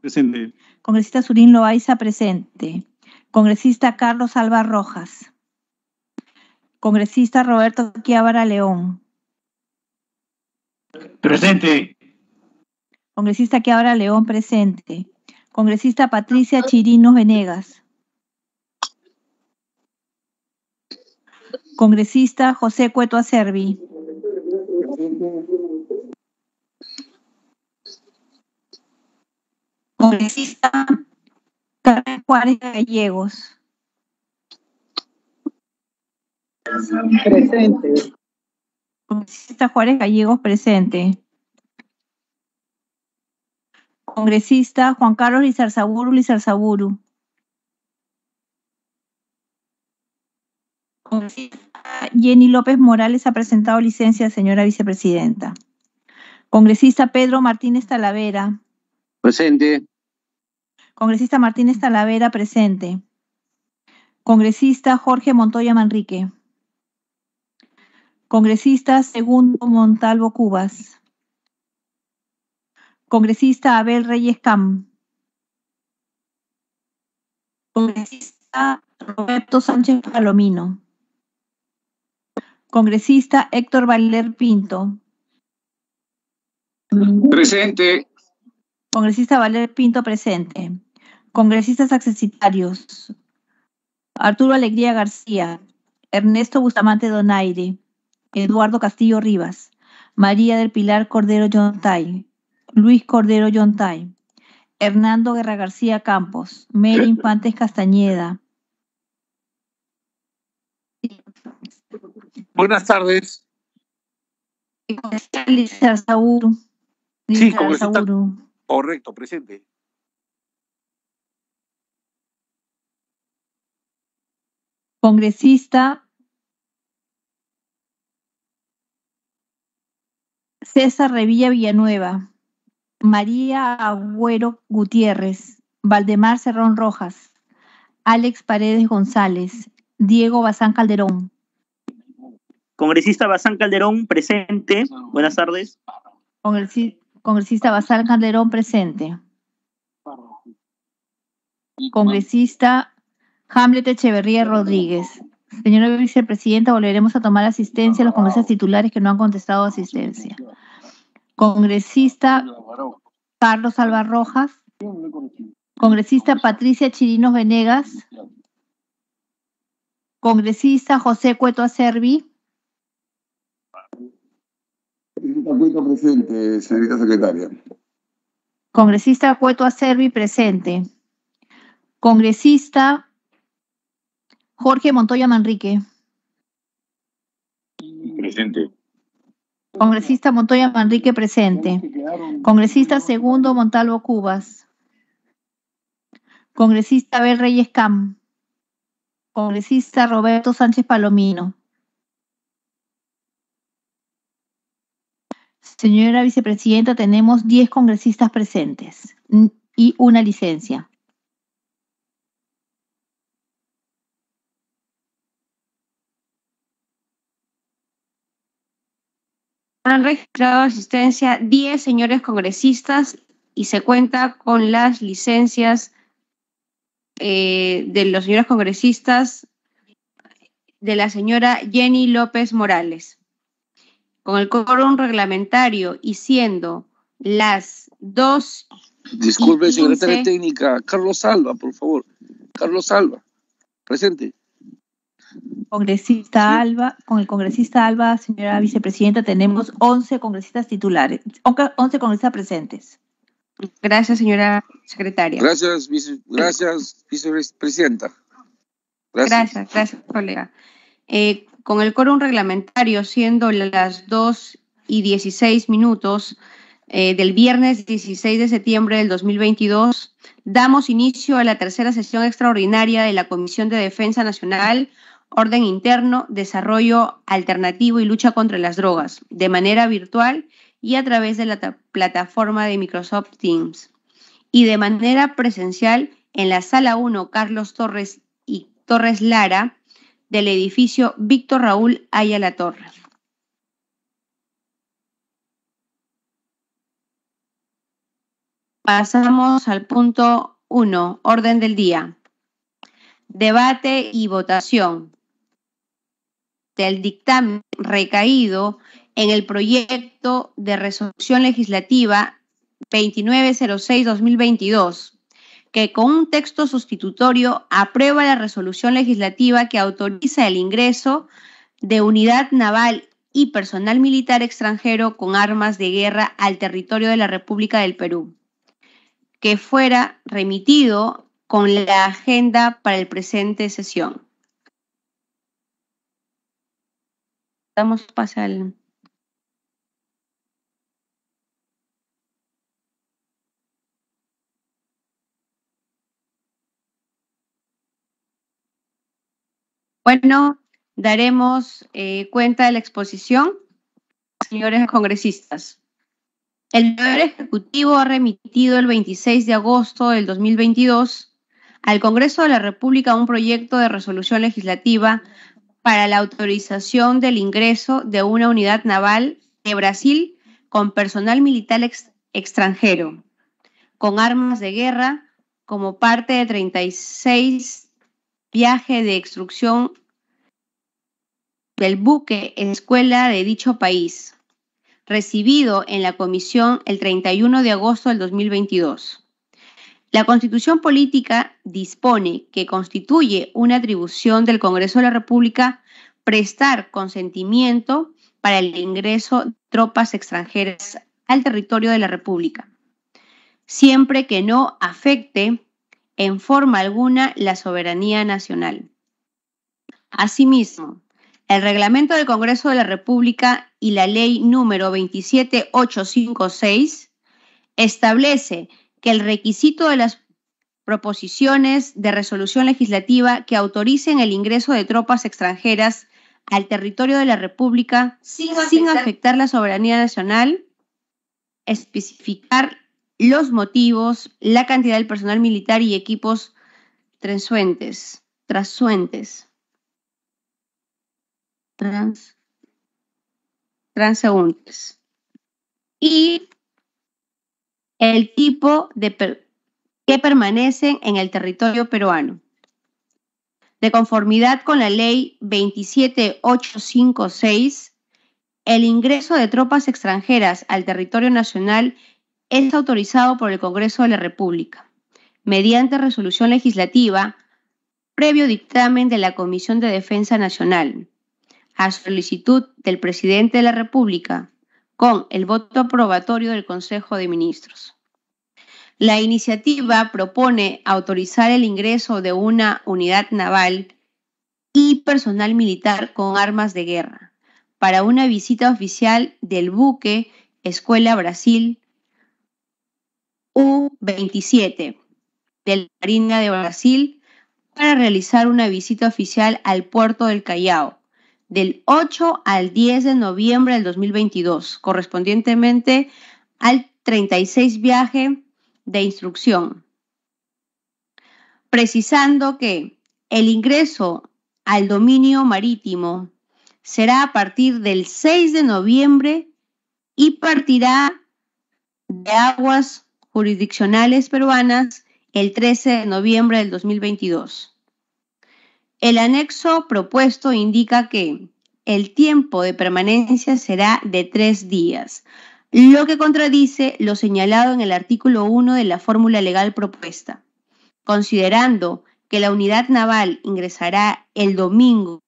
Presente. Congresista Surín Loaiza, presente. Congresista Carlos Alba Rojas. Congresista Roberto Quiabra León. Presente. Congresista Quiabra León, presente. Congresista Patricia Chirinos Venegas. Congresista José Cueto Acerbi. Congresista Carmen Juárez Gallegos. Presente. Congresista Juárez Gallegos, presente. Congresista Juan Carlos Lizarzaburu. Congresista Jenny López Morales ha presentado licencia, señora vicepresidenta. Congresista Pedro Martínez Talavera. Presente. Congresista Martínez Talavera, presente. Congresista Jorge Montoya Manrique. Congresista Segundo Montalvo Cubas. Congresista Abel Reyes Cam. Congresista Roberto Sánchez Palomino. Congresista Héctor Valer Pinto. Presente. Congresista Valer Pinto, presente. Congresistas accesitarios. Arturo Alegría García. Ernesto Bustamante Donaire. Eduardo Castillo Rivas. María del Pilar Cordero Yontay. Luis Cordero Yontay. Hernando Guerra García Campos. Mary Infantes Castañeda. Buenas tardes. Lizarzaburu. Sí, congresista. Correcto, presente. Congresista César Revilla Villanueva. María Agüero Gutiérrez. Valdemar Cerrón Rojas. Alex Paredes González. Diego Bazán Calderón. Congresista Bazán Calderón, presente. Buenas tardes. Congresista Bazán Calderón, presente. Congresista Hamlet Echeverría Rodríguez. Señora vicepresidenta, volveremos a tomar asistencia a los congresistas titulares que no han contestado asistencia. Congresista Carlos Alba Rojas. Congresista Patricia Chirinos Venegas. Congresista José Cueto Acerbi. Cueto presente, señorita secretaria. Congresista Cueto Acerbi, presente. Congresista Jorge Montoya Manrique. Presente. Congresista Montoya Manrique, presente. Congresista Segundo Montalvo Cubas. Congresista Abel Reyes Cam. Congresista Roberto Sánchez Palomino. Señora vicepresidenta, tenemos 10 congresistas presentes y una licencia. Han registrado asistencia 10 señores congresistas y se cuenta con las licencias de los señores congresistas de la señora Jenny López Morales. Con el quórum reglamentario y siendo las 2. Disculpe, secretaria técnica. Carlos Alba, por favor. Carlos Alba, presente. Congresista Alba, con el congresista Alba, señora vicepresidenta, tenemos 11 congresistas titulares, 11 congresistas presentes. Gracias, señora secretaria. Gracias, vicepresidenta. Gracias, colega. Con el quórum reglamentario, siendo las 2:16 del viernes 16 de septiembre del 2022, damos inicio a la tercera sesión extraordinaria de la Comisión de Defensa Nacional, Orden Interno, Desarrollo Alternativo y Lucha contra las Drogas, de manera virtual y a través de la plataforma de Microsoft Teams, y de manera presencial en la Sala 1 Carlos Torres y Torres Lara del edificio Víctor Raúl Ayala Torres. Pasamos al punto 1, orden del día. Debate y votación del dictamen recaído en el proyecto de resolución legislativa 2906-2022, que con un texto sustitutorio aprueba la resolución legislativa que autoriza el ingreso de unidad naval y personal militar extranjero con armas de guerra al territorio de la República del Perú, que fuera remitido con la agenda para el presente sesión. Damos paso al... Bueno, daremos cuenta de la exposición, señores congresistas. El Poder Ejecutivo ha remitido el 26 de agosto del 2022 al Congreso de la República un proyecto de resolución legislativa para la autorización del ingreso de una unidad naval de Brasil con personal militar extranjero, con armas de guerra, como parte de 36 viaje de instrucción del buque escuela de dicho país, recibido en la Comisión el 31 de agosto del 2022. La Constitución Política dispone que constituye una atribución del Congreso de la República prestar consentimiento para el ingreso de tropas extranjeras al territorio de la República, siempre que no afecte en forma alguna la soberanía nacional. Asimismo, el Reglamento del Congreso de la República y la Ley número 27856 establece que el requisito de las proposiciones de resolución legislativa que autoricen el ingreso de tropas extranjeras al territorio de la República sin afectar la soberanía nacional, especificar los motivos, la cantidad del personal militar y equipos transuentes transeúntes y el tipo que permanecen en el territorio peruano. De conformidad con la Ley 27856, el ingreso de tropas extranjeras al territorio nacional es autorizado por el Congreso de la República, mediante resolución legislativa, previo dictamen de la Comisión de Defensa Nacional, a solicitud del Presidente de la República, con el voto aprobatorio del Consejo de Ministros. La iniciativa propone autorizar el ingreso de una unidad naval y personal militar con armas de guerra para una visita oficial del buque Escuela Brasil U-27 de la Marina de Brasil para realizar una visita oficial al puerto del Callao del 8 al 10 de noviembre del 2022, correspondientemente al 36 viaje de instrucción, precisando que el ingreso al dominio marítimo será a partir del 6 de noviembre y partirá de aguas jurisdiccionales peruanas el 13 de noviembre del 2022. El anexo propuesto indica que el tiempo de permanencia será de 3 días, lo que contradice lo señalado en el artículo 1 de la fórmula legal propuesta, considerando que la unidad naval ingresará al dominio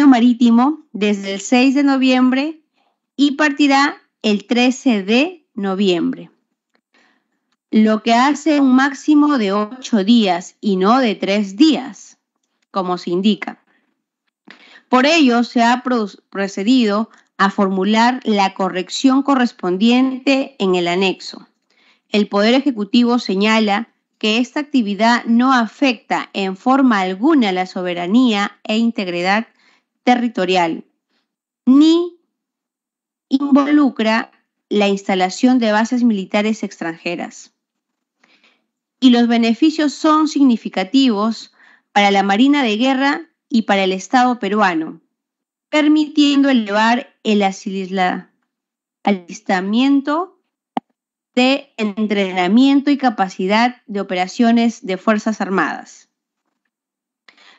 marítimo desde el 6 de noviembre y partirá el 13 de noviembre, lo que hace un máximo de 8 días y no de 3 días, como se indica. Por ello, se ha procedido a formular la corrección correspondiente en el anexo. El Poder Ejecutivo señala que esta actividad no afecta en forma alguna la soberanía e integridad territorial, ni involucra la instalación de bases militares extranjeras. Y los beneficios son significativos para la Marina de Guerra y para el Estado peruano, permitiendo elevar el alistamiento de entrenamiento y capacidad de operaciones de Fuerzas Armadas.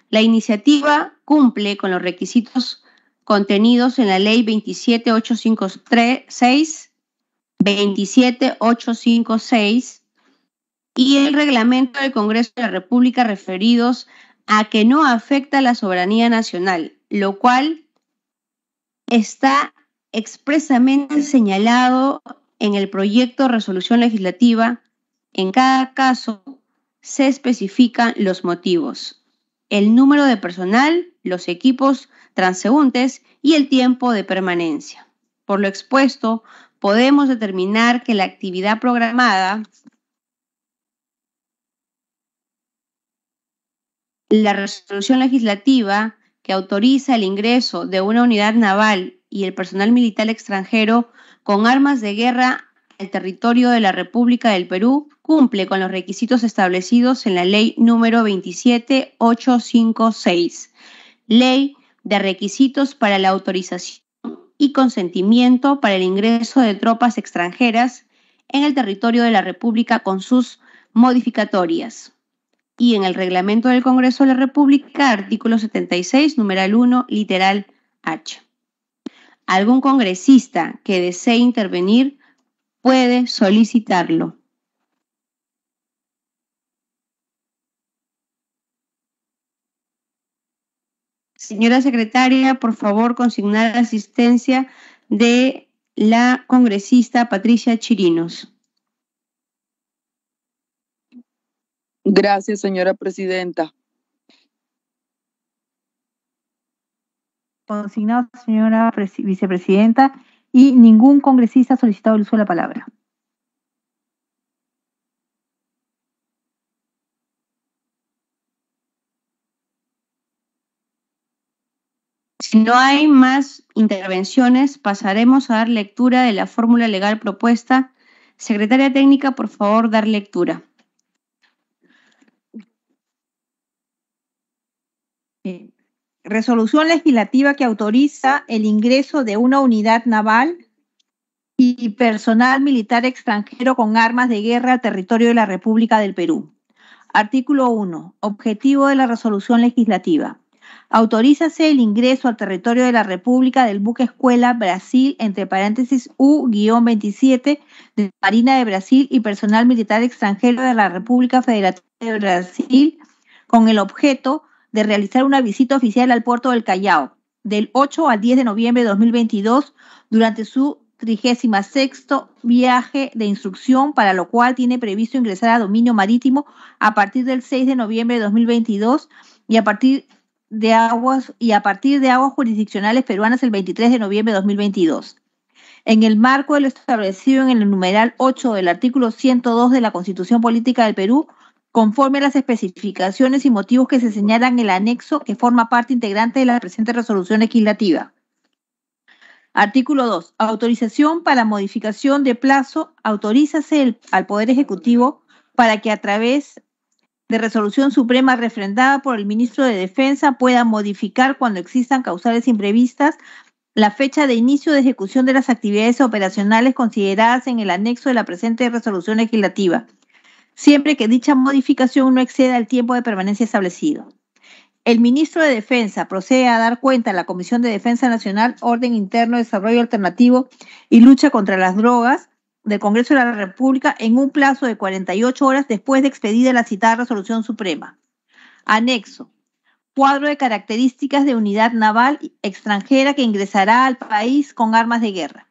La iniciativa cumple con los requisitos contenidos en la Ley 27856, 27856 y el reglamento del Congreso de la República referidos a que no afecta a la soberanía nacional, lo cual está expresamente señalado en el proyecto de resolución legislativa. En cada caso se especifican los motivos, el número de personal, los equipos transeúntes y el tiempo de permanencia. Por lo expuesto, podemos determinar que la actividad programada, la resolución legislativa que autoriza el ingreso de una unidad naval y el personal militar extranjero con armas de guerra al territorio de la República del Perú cumple con los requisitos establecidos en la Ley número 27856, Ley de requisitos para la autorización y consentimiento para el ingreso de tropas extranjeras en el territorio de la República con sus modificatorias. Y en el reglamento del Congreso de la República, artículo 76, numeral 1, literal H. Algún congresista que desee intervenir puede solicitarlo. Señora secretaria, por favor, consignar la asistencia de la congresista Patricia Chirinos. Gracias, señora presidenta. Consignado, señora vicepresidenta, y ningún congresista ha solicitado el uso de la palabra. Si no hay más intervenciones, pasaremos a dar lectura de la fórmula legal propuesta. Secretaria técnica, por favor, dar lectura. Resolución legislativa que autoriza el ingreso de una unidad naval y personal militar extranjero con armas de guerra al territorio de la República del Perú. Artículo 1. Objetivo de la resolución legislativa. Autorízase el ingreso al territorio de la República del buque escuela Brasil, entre paréntesis U-27, de la Marina de Brasil y personal militar extranjero de la República Federativa de Brasil, con el objeto de realizar una visita oficial al puerto del Callao, del 8 al 10 de noviembre de 2022, durante su 36º viaje de instrucción, para lo cual tiene previsto ingresar a dominio marítimo a partir del 6 de noviembre de 2022 y a partir de aguas jurisdiccionales peruanas el 23 de noviembre de 2022. En el marco de lo establecido en el numeral 8 del artículo 102 de la Constitución Política del Perú, conforme a las especificaciones y motivos que se señalan en el anexo que forma parte integrante de la presente resolución legislativa. Artículo 2. Autorización para modificación de plazo. Autorízase al Poder Ejecutivo para que a través de resolución suprema refrendada por el Ministro de Defensa pueda modificar, cuando existan causales imprevistas, la fecha de inicio de ejecución de las actividades operacionales consideradas en el anexo de la presente resolución legislativa, siempre que dicha modificación no exceda el tiempo de permanencia establecido. El Ministro de Defensa procede a dar cuenta a la Comisión de Defensa Nacional, Orden Interno, Desarrollo Alternativo y Lucha contra las Drogas del Congreso de la República en un plazo de 48 horas después de expedida la citada resolución suprema. Anexo. Cuadro de características de unidad naval extranjera que ingresará al país con armas de guerra.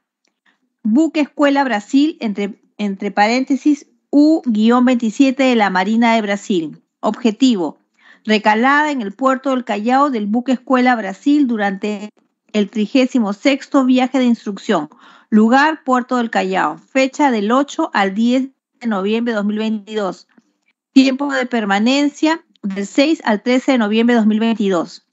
Buque Escuela Brasil, entre paréntesis, U-27 de la Marina de Brasil. Objetivo: recalada en el puerto del Callao del buque Escuela Brasil durante el 36º viaje de instrucción. Lugar: Puerto del Callao. Fecha: del 8 al 10 de noviembre de 2022. Tiempo de permanencia: del 6 al 13 de noviembre de 2022.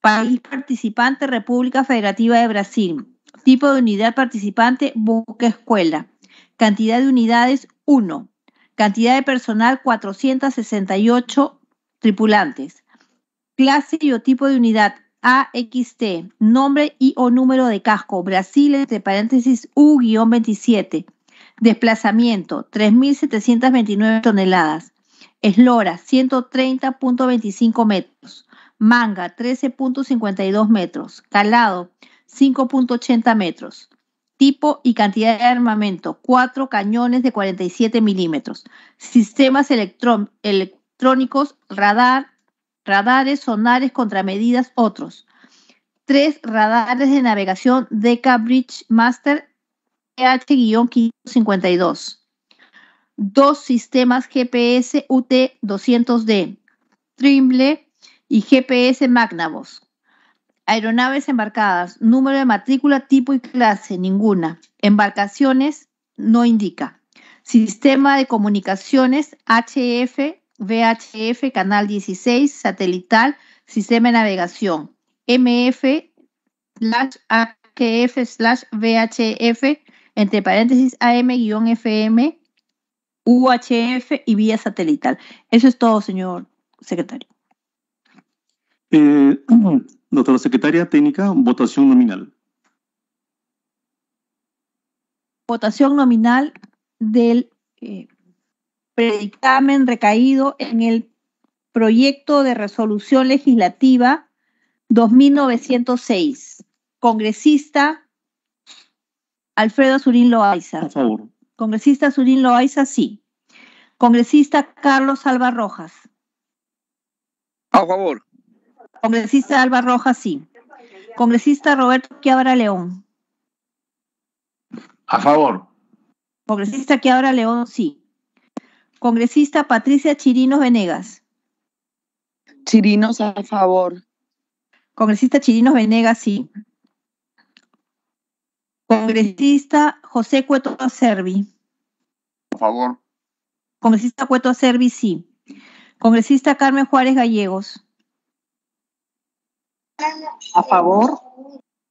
País participante: República Federativa de Brasil. Tipo de unidad participante: buque escuela. Cantidad de unidades: 1. Cantidad de personal: 468 tripulantes. Clase y o tipo de unidad: AXT. Nombre y o número de casco: Brasil, entre paréntesis U-27. Desplazamiento, 3.729 toneladas. Eslora, 130.25 metros. Manga, 13.52 metros. Calado, 5.80 metros. Tipo y cantidad de armamento, 4 cañones de 47 milímetros. Sistemas electrónicos, radares, sonares, contramedidas, otros. 3 radares de navegación DK Bridgemaster EH-552. 2 sistemas GPS UT-200D, Trimble y GPS Magnavox. Aeronaves embarcadas, número de matrícula, tipo y clase, ninguna. Embarcaciones, no indica. Sistema de comunicaciones HF, VHF, canal 16, satelital, sistema de navegación, MF/HF/VHF, entre paréntesis AM-FM, UHF y vía satelital. Eso es todo, señor secretario. Doctora secretaria técnica, votación nominal. Votación nominal del predictamen recaído en el proyecto de resolución legislativa 2906. Congresista Alfredo Azurín Loaiza. A favor. Congresista Azurín Loaiza, sí. Congresista Carlos Alba Rojas. A favor. Congresista Alba Rojas, sí. Congresista Roberto Quiabra León. A favor. Congresista Quiabra León, sí. Congresista Patricia Chirinos Venegas. Chirinos a favor. Congresista Chirinos Venegas, sí. Congresista José Cueto Acerbi. A favor. Congresista Cueto Acerbi, sí. Congresista Carmen Juárez Gallegos. A favor.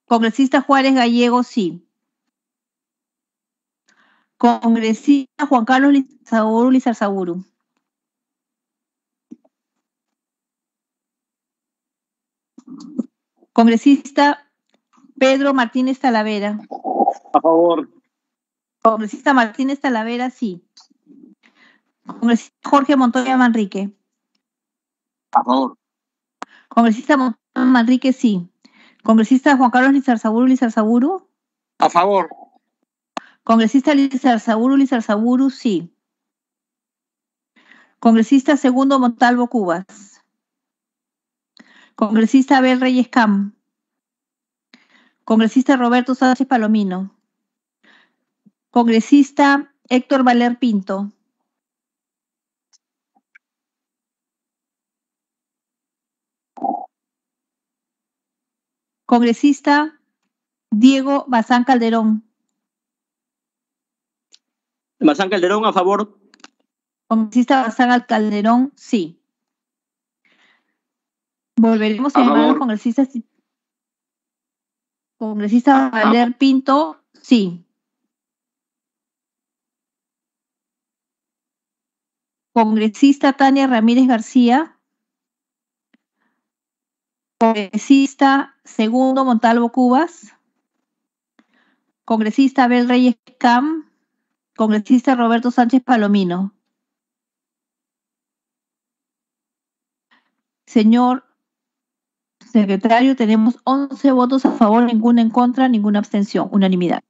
Congresista Juárez Gallegos, sí. Congresista Juan Carlos Lizarzaburu. Congresista Pedro Martínez Talavera. A favor. Congresista Martínez Talavera, sí. Congresista Jorge Montoya Manrique. A favor. Congresista Montoya Manrique, sí. Congresista Juan Carlos Lizarzaburu. A favor. Congresista Lizarzaburu, sí. Congresista Segundo Montalvo Cubas. Congresista Abel Reyes Cam. Congresista Roberto Sánchez Palomino. Congresista Héctor Valer Pinto. Congresista Diego Bazán Calderón. Bazán Calderón, a favor. Congresista Bazán Calderón, sí. Volveremos a llamar a los congresistas. Congresista Valer Pinto, sí. Congresista Tania Ramírez García. Congresista Segundo Montalvo Cubas. Congresista Abel Reyes Cam. Congresista Roberto Sánchez Palomino. Señor secretario, tenemos 11 votos a favor, ninguna en contra, ninguna abstención, unanimidad.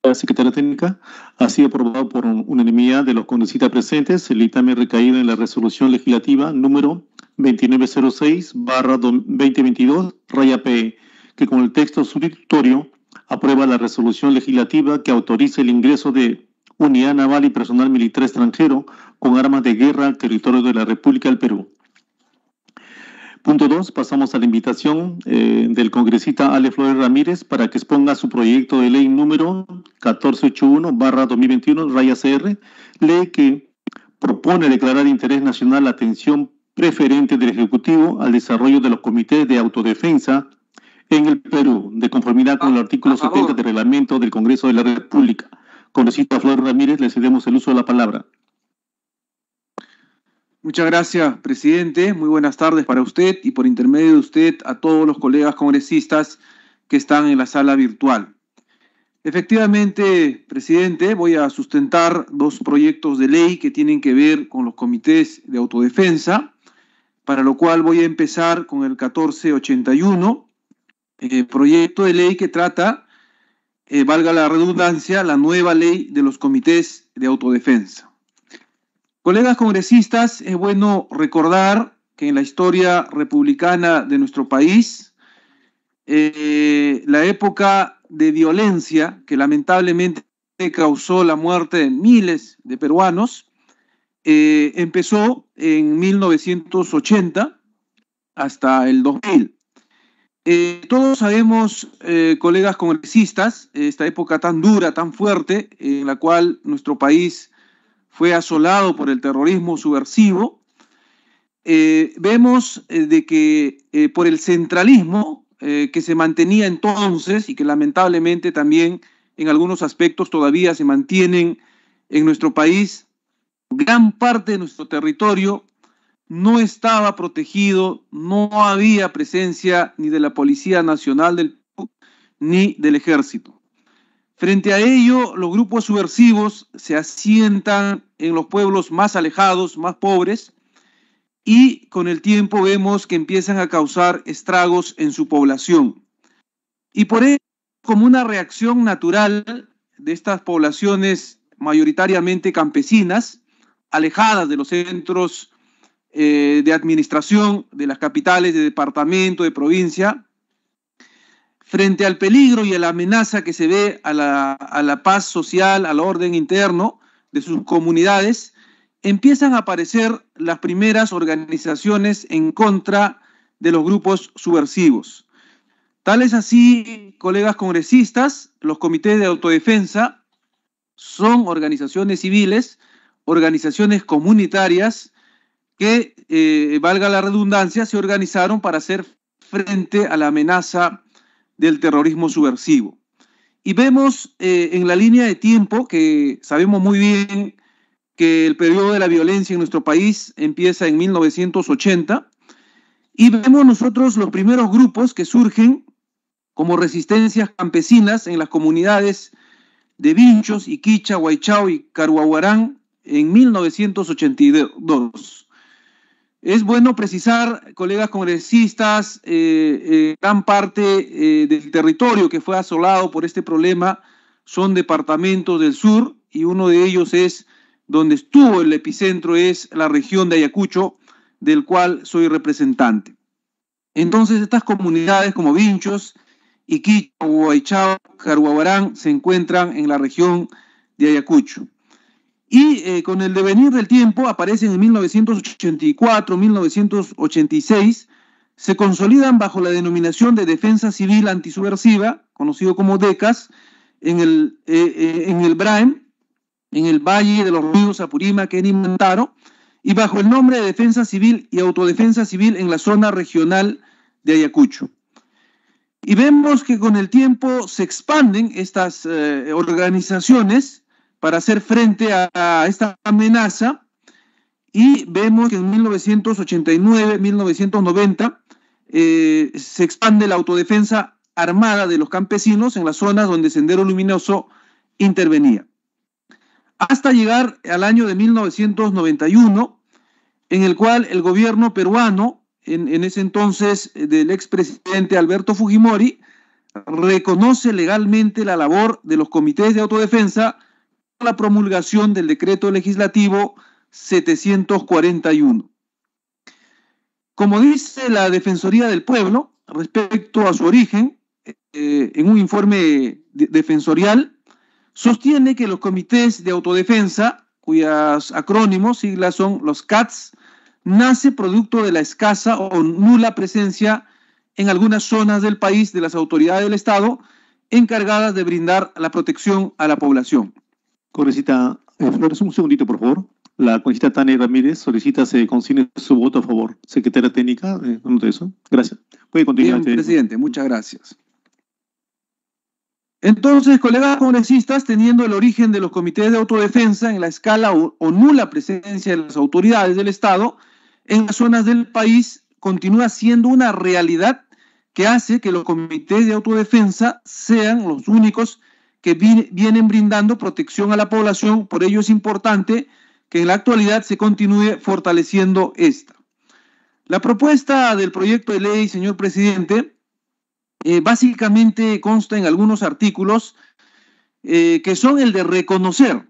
La secretaria técnica, ha sido aprobado por unanimidad de los congresistas presentes el dictamen recaído en la resolución legislativa número 2906/2022, que con el texto sustitutorio aprueba la resolución legislativa que autoriza el ingreso de unidad naval y personal militar extranjero con armas de guerra al territorio de la República del Perú. Punto 2, pasamos a la invitación del congresista Ale Flores Ramírez para que exponga su proyecto de ley número 1481/2021, ley que propone declarar de interés nacional la atención preferente del Ejecutivo al desarrollo de los comités de autodefensa en el Perú, de conformidad con el artículo 70 del reglamento del Congreso de la República. Congresista Flores Ramírez, le cedemos el uso de la palabra. Muchas gracias, presidente. Muy buenas tardes para usted y por intermedio de usted a todos los colegas congresistas que están en la sala virtual. Efectivamente, presidente, voy a sustentar dos proyectos de ley que tienen que ver con los comités de autodefensa, para lo cual voy a empezar con el 1481, proyecto de ley que trata, valga la redundancia, la nueva ley de los comités de autodefensa. Colegas congresistas, es bueno recordar que en la historia republicana de nuestro país, la época de violencia que lamentablemente causó la muerte de miles de peruanos, empezó en 1980 hasta el 2000. Todos sabemos, colegas congresistas, esta época tan dura, tan fuerte, en la cual nuestro país fue asolado por el terrorismo subversivo. Vemos de que por el centralismo que se mantenía entonces y que lamentablemente también en algunos aspectos todavía se mantienen en nuestro país, gran parte de nuestro territorio no estaba protegido, no había presencia ni de la Policía Nacional del Perú ni del Ejército. Frente a ello, los grupos subversivos se asientan en los pueblos más alejados, más pobres, y con el tiempo vemos que empiezan a causar estragos en su población. Y por ello, como una reacción natural de estas poblaciones mayoritariamente campesinas, alejadas de los centros de administración de las capitales de departamento, de provincia, frente al peligro y a la amenaza que se ve a la paz social, al orden interno de sus comunidades, empiezan a aparecer las primeras organizaciones en contra de los grupos subversivos. Tal es así, colegas congresistas, los comités de autodefensa son organizaciones civiles, organizaciones comunitarias que, valga la redundancia, se organizaron para hacer frente a la amenaza del terrorismo subversivo. Y vemos en la línea de tiempo que sabemos muy bien que el periodo de la violencia en nuestro país empieza en 1980 y vemos nosotros los primeros grupos que surgen como resistencias campesinas en las comunidades de Vinchos, Iquicha, Huaychao y Carhuahuarán en 1982. Es bueno precisar, colegas congresistas, gran parte del territorio que fue asolado por este problema son departamentos del sur y uno de ellos es donde estuvo el epicentro, es la región de Ayacucho, del cual soy representante. Entonces estas comunidades como Vinchos, Iquicha, Huaychao, Carhuahuarán se encuentran en la región de Ayacucho. Y con el devenir del tiempo, aparecen en 1984, 1986, se consolidan bajo la denominación de Defensa Civil Antisubversiva, conocido como DECAS, en el BRAEM, en el Valle de los Ríos, Apurímac, en Imantaro, y bajo el nombre de Defensa Civil y Autodefensa Civil en la zona regional de Ayacucho. Y vemos que con el tiempo se expanden estas organizaciones para hacer frente a esta amenaza, y vemos que en 1989, 1990, se expande la autodefensa armada de los campesinos en las zonas donde Sendero Luminoso intervenía. Hasta llegar al año de 1991, en el cual el gobierno peruano, en ese entonces del expresidente Alberto Fujimori, reconoce legalmente la labor de los comités de autodefensa, la promulgación del decreto legislativo 741. Como dice la Defensoría del Pueblo, respecto a su origen, en un informe defensorial, sostiene que los comités de autodefensa, cuyos acrónimos, siglas son los CATS, nace producto de la escasa o nula presencia en algunas zonas del país de las autoridades del Estado encargadas de brindar la protección a la población. Congresista Flores, un segundito, por favor. La congresista Tania Ramírez solicita se consigne su voto a favor. Secretaria técnica, anote eso. Gracias. Puede continuar. Bien, presidente, muchas gracias. Entonces, colegas congresistas, teniendo el origen de los comités de autodefensa en la escala o nula presencia de las autoridades del Estado en las zonas del país, continúa siendo una realidad que hace que los comités de autodefensa sean los únicos que vienen brindando protección a la población. Por ello es importante que en la actualidad se continúe fortaleciendo esta. La propuesta del proyecto de ley, señor presidente, básicamente consta en algunos artículos que son el de reconocer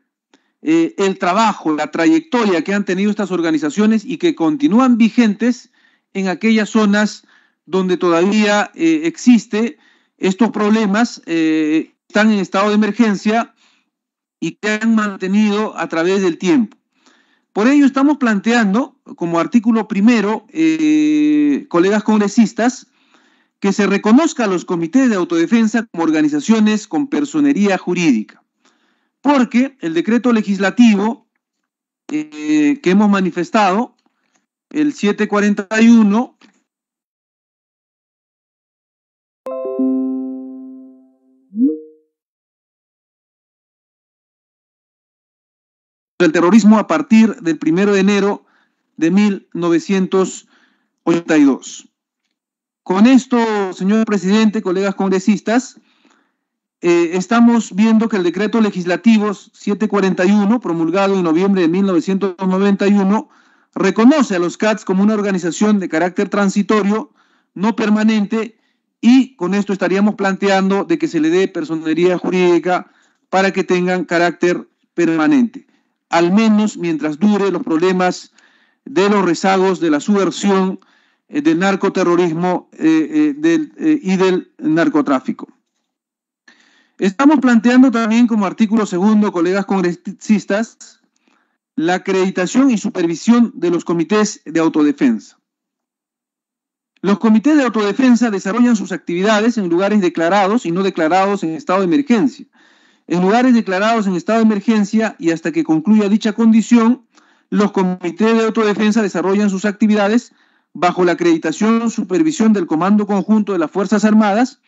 el trabajo, la trayectoria que han tenido estas organizaciones y que continúan vigentes en aquellas zonas donde todavía existe estos problemas, están en estado de emergencia y que han mantenido a través del tiempo. Por ello estamos planteando, como artículo primero, colegas congresistas, que se reconozca a los comités de autodefensa como organizaciones con personería jurídica, porque el decreto legislativo que hemos manifestado, el 741, el terrorismo a partir del 1 de enero de 1982. Con esto, señor presidente, colegas congresistas, estamos viendo que el decreto legislativo 741, promulgado en noviembre de 1991, reconoce a los CATS como una organización de carácter transitorio, no permanente, y con esto estaríamos planteando de que se le dé personería jurídica para que tengan carácter permanente, al menos mientras dure los problemas de los rezagos de la subversión del narcoterrorismo y del narcotráfico. Estamos planteando también como artículo segundo, colegas congresistas, la acreditación y supervisión de los comités de autodefensa. Los comités de autodefensa desarrollan sus actividades en lugares declarados y no declarados en estado de emergencia. En lugares declarados en estado de emergencia y hasta que concluya dicha condición, los comités de autodefensa desarrollan sus actividades bajo la acreditación y supervisión del Comando Conjunto de las Fuerzas Armadas.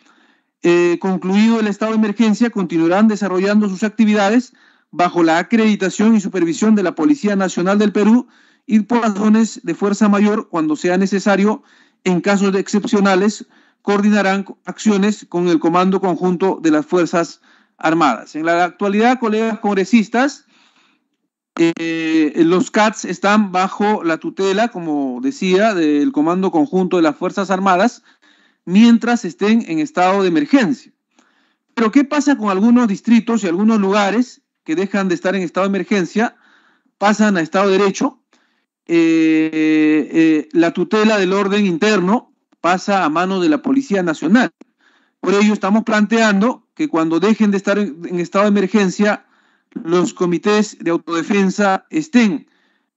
Concluido el estado de emergencia, continuarán desarrollando sus actividades bajo la acreditación y supervisión de la Policía Nacional del Perú y por razones de fuerza mayor, cuando sea necesario, en casos de excepcionales, coordinarán acciones con el Comando Conjunto de las Fuerzas Armadas. En la actualidad, colegas congresistas, los CATS están bajo la tutela, como decía, del Comando Conjunto de las Fuerzas Armadas, mientras estén en estado de emergencia. Pero ¿qué pasa con algunos distritos y algunos lugares que dejan de estar en estado de emergencia, pasan a estado de derecho? La tutela del orden interno pasa a manos de la Policía Nacional. Por ello estamos planteando que cuando dejen de estar en estado de emergencia, los comités de autodefensa estén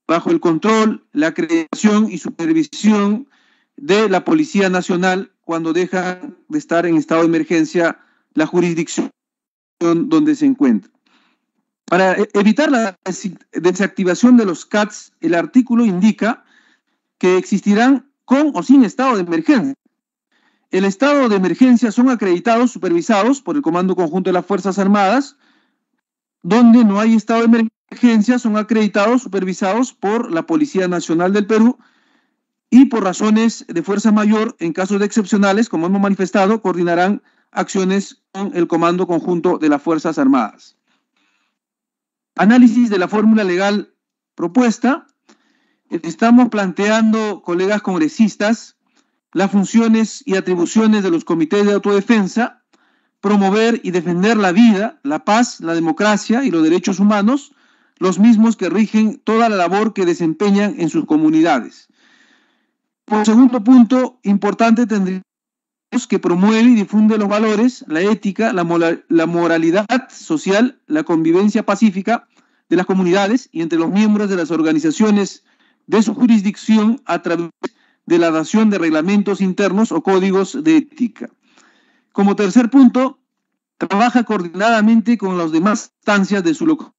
bajo el control, la acreditación y supervisión de la Policía Nacional cuando dejan de estar en estado de emergencia la jurisdicción donde se encuentra. Para evitar la desactivación de los CATS, el artículo indica que existirán con o sin estado de emergencia. El estado de emergencia son acreditados, supervisados por el Comando Conjunto de las Fuerzas Armadas. Donde no hay estado de emergencia, son acreditados, supervisados por la Policía Nacional del Perú y por razones de fuerza mayor, en casos de excepcionales, como hemos manifestado, coordinarán acciones con el Comando Conjunto de las Fuerzas Armadas. Análisis de la fórmula legal propuesta. Estamos planteando, colegas congresistas, las funciones y atribuciones de los comités de autodefensa: promover y defender la vida, la paz, la democracia y los derechos humanos, los mismos que rigen toda la labor que desempeñan en sus comunidades. Por segundo punto importante, tendríamos que promueve y difunde los valores, la ética, la moralidad social, la convivencia pacífica de las comunidades y entre los miembros de las organizaciones de su jurisdicción a través de la dación de reglamentos internos o códigos de ética. Como tercer punto, trabaja coordinadamente con las demás instancias de su localidad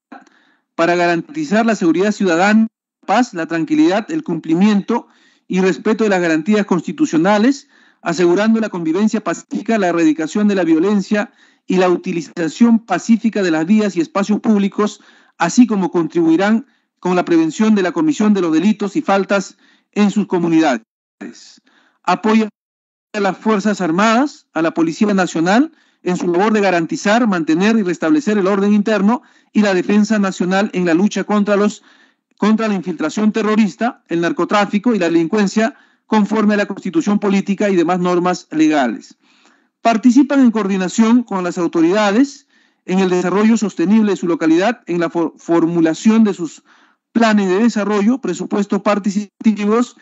para garantizar la seguridad ciudadana, la paz, la tranquilidad, el cumplimiento y respeto de las garantías constitucionales, asegurando la convivencia pacífica, la erradicación de la violencia y la utilización pacífica de las vías y espacios públicos, así como contribuirán con la prevención de la comisión de los delitos y faltas en sus comunidades. Apoya a las Fuerzas Armadas, a la Policía Nacional en su labor de garantizar, mantener y restablecer el orden interno y la defensa nacional en la lucha contra la infiltración terrorista, el narcotráfico y la delincuencia, conforme a la Constitución política y demás normas legales. Participan en coordinación con las autoridades en el desarrollo sostenible de su localidad, en la formulación de sus planes de desarrollo, presupuestos participativos,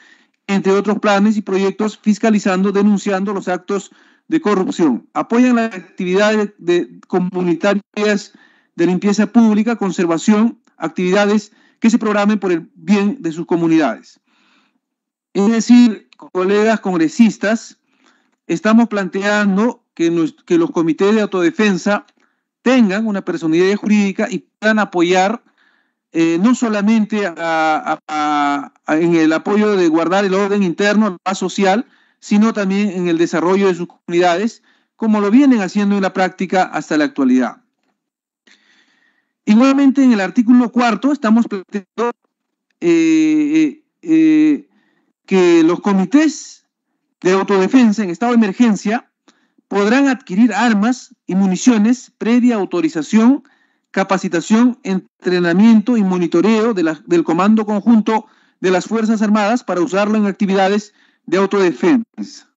entre otros planes y proyectos, fiscalizando, denunciando los actos de corrupción. Apoyan las actividades comunitarias de limpieza pública, conservación, actividades que se programen por el bien de sus comunidades. Es decir, colegas congresistas, estamos planteando que los comités de autodefensa tengan una personalidad jurídica y puedan apoyar no solamente en el apoyo de guardar el orden interno, la paz social, sino también en el desarrollo de sus comunidades, como lo vienen haciendo en la práctica hasta la actualidad. Igualmente, en el artículo 4 estamos planteando que los comités de autodefensa en estado de emergencia podrán adquirir armas y municiones previa autorización, capacitación, entrenamiento y monitoreo del Comando Conjunto de las Fuerzas Armadas para usarlo en actividades de autodefensa.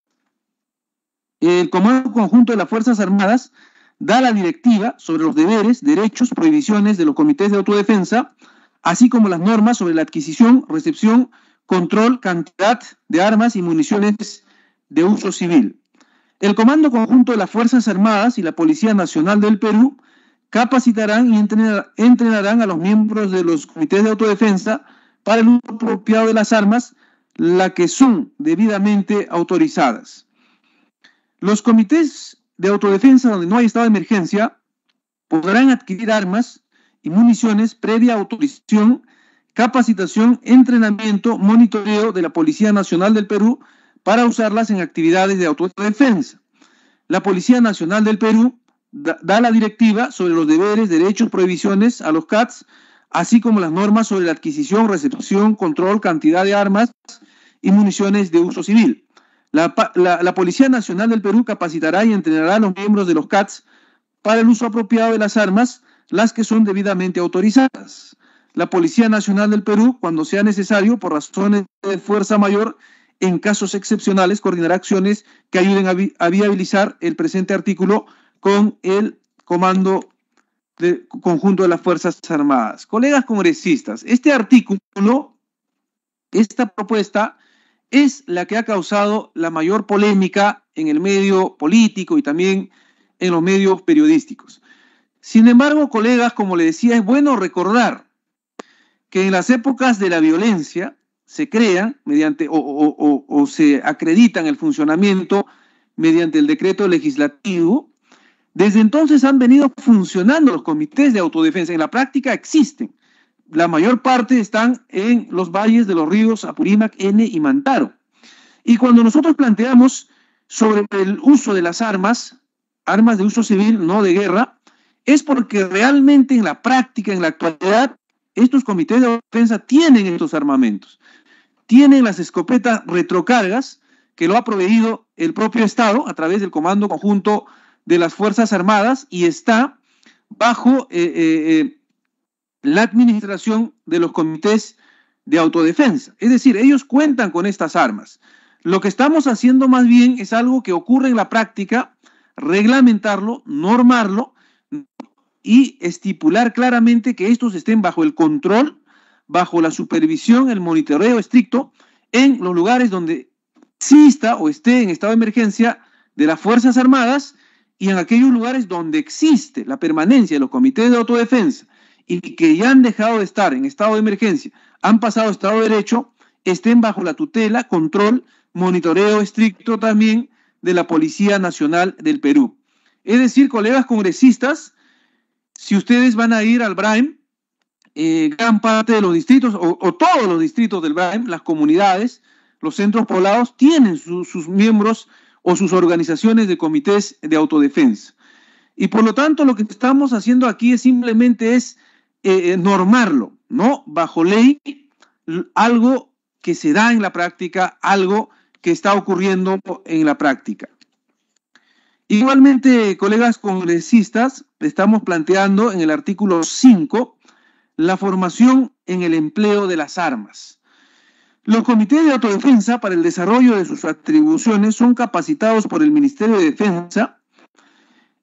El Comando Conjunto de las Fuerzas Armadas da la directiva sobre los deberes, derechos, prohibiciones de los comités de autodefensa, así como las normas sobre la adquisición, recepción, control, cantidad de armas y municiones de uso civil. El Comando Conjunto de las Fuerzas Armadas y la Policía Nacional del Perú capacitarán y entrenarán a los miembros de los comités de autodefensa para el uso apropiado de las armas, las que son debidamente autorizadas. Los comités de autodefensa donde no hay estado de emergencia podrán adquirir armas y municiones previa autorización, capacitación, entrenamiento, monitoreo de la Policía Nacional del Perú para usarlas en actividades de autodefensa. La Policía Nacional del Perú da la directiva sobre los deberes, derechos, prohibiciones a los CATS, así como las normas sobre la adquisición, recepción, control, cantidad de armas y municiones de uso civil. La Policía Nacional del Perú capacitará y entrenará a los miembros de los CATS para el uso apropiado de las armas, las que son debidamente autorizadas. La Policía Nacional del Perú, cuando sea necesario, por razones de fuerza mayor, en casos excepcionales, coordinará acciones que ayuden a viabilizar el presente artículo con el Comando Conjunto de las Fuerzas Armadas. Colegas congresistas, este artículo, esta propuesta, es la que ha causado la mayor polémica en el medio político y también en los medios periodísticos. Sin embargo, colegas, como le decía, es bueno recordar que en las épocas de la violencia se crean mediante o se acreditan el funcionamiento mediante el decreto legislativo. Desde entonces han venido funcionando los comités de autodefensa. En la práctica existen. La mayor parte están en los valles de los ríos Apurímac, N y Mantaro. Y cuando nosotros planteamos sobre el uso de las armas de uso civil, no de guerra, es porque realmente en la práctica, en la actualidad, estos comités de defensa tienen estos armamentos. Tienen las escopetas retrocargas que lo ha proveído el propio Estado a través del Comando Conjunto de las Fuerzas Armadas y está bajo la administración de los comités de autodefensa. Es decir, ellos cuentan con estas armas. Lo que estamos haciendo más bien es algo que ocurre en la práctica, reglamentarlo, normarlo y estipular claramente que estos estén bajo el control, bajo la supervisión, el monitoreo estricto en los lugares donde exista o esté en estado de emergencia de las Fuerzas Armadas y en aquellos lugares donde existe la permanencia de los comités de autodefensa y que ya han dejado de estar en estado de emergencia, han pasado a estado de derecho, estén bajo la tutela, control, monitoreo estricto también de la Policía Nacional del Perú. Es decir, colegas congresistas, si ustedes van a ir al BRAEM, gran parte de los distritos o todos los distritos del BRAEM, las comunidades, los centros poblados, tienen sus miembros o sus organizaciones de comités de autodefensa. Y por lo tanto, lo que estamos haciendo aquí simplemente es normarlo, ¿no? Bajo ley, algo que se da en la práctica, algo que está ocurriendo en la práctica. Igualmente, colegas congresistas, estamos planteando en el artículo 5 la formación en el empleo de las armas. Los comités de autodefensa para el desarrollo de sus atribuciones son capacitados por el Ministerio de Defensa,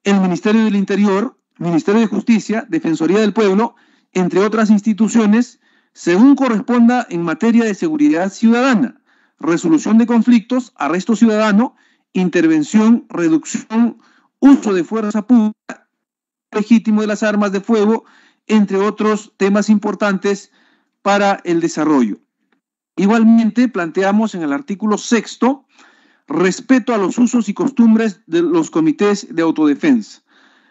el Ministerio del Interior, Ministerio de Justicia, Defensoría del Pueblo, entre otras instituciones, según corresponda en materia de seguridad ciudadana, resolución de conflictos, arresto ciudadano, intervención, reducción, uso de fuerza pública, legítimo de las armas de fuego, entre otros temas importantes para el desarrollo. Igualmente, planteamos en el artículo 6 respeto a los usos y costumbres de los comités de autodefensa.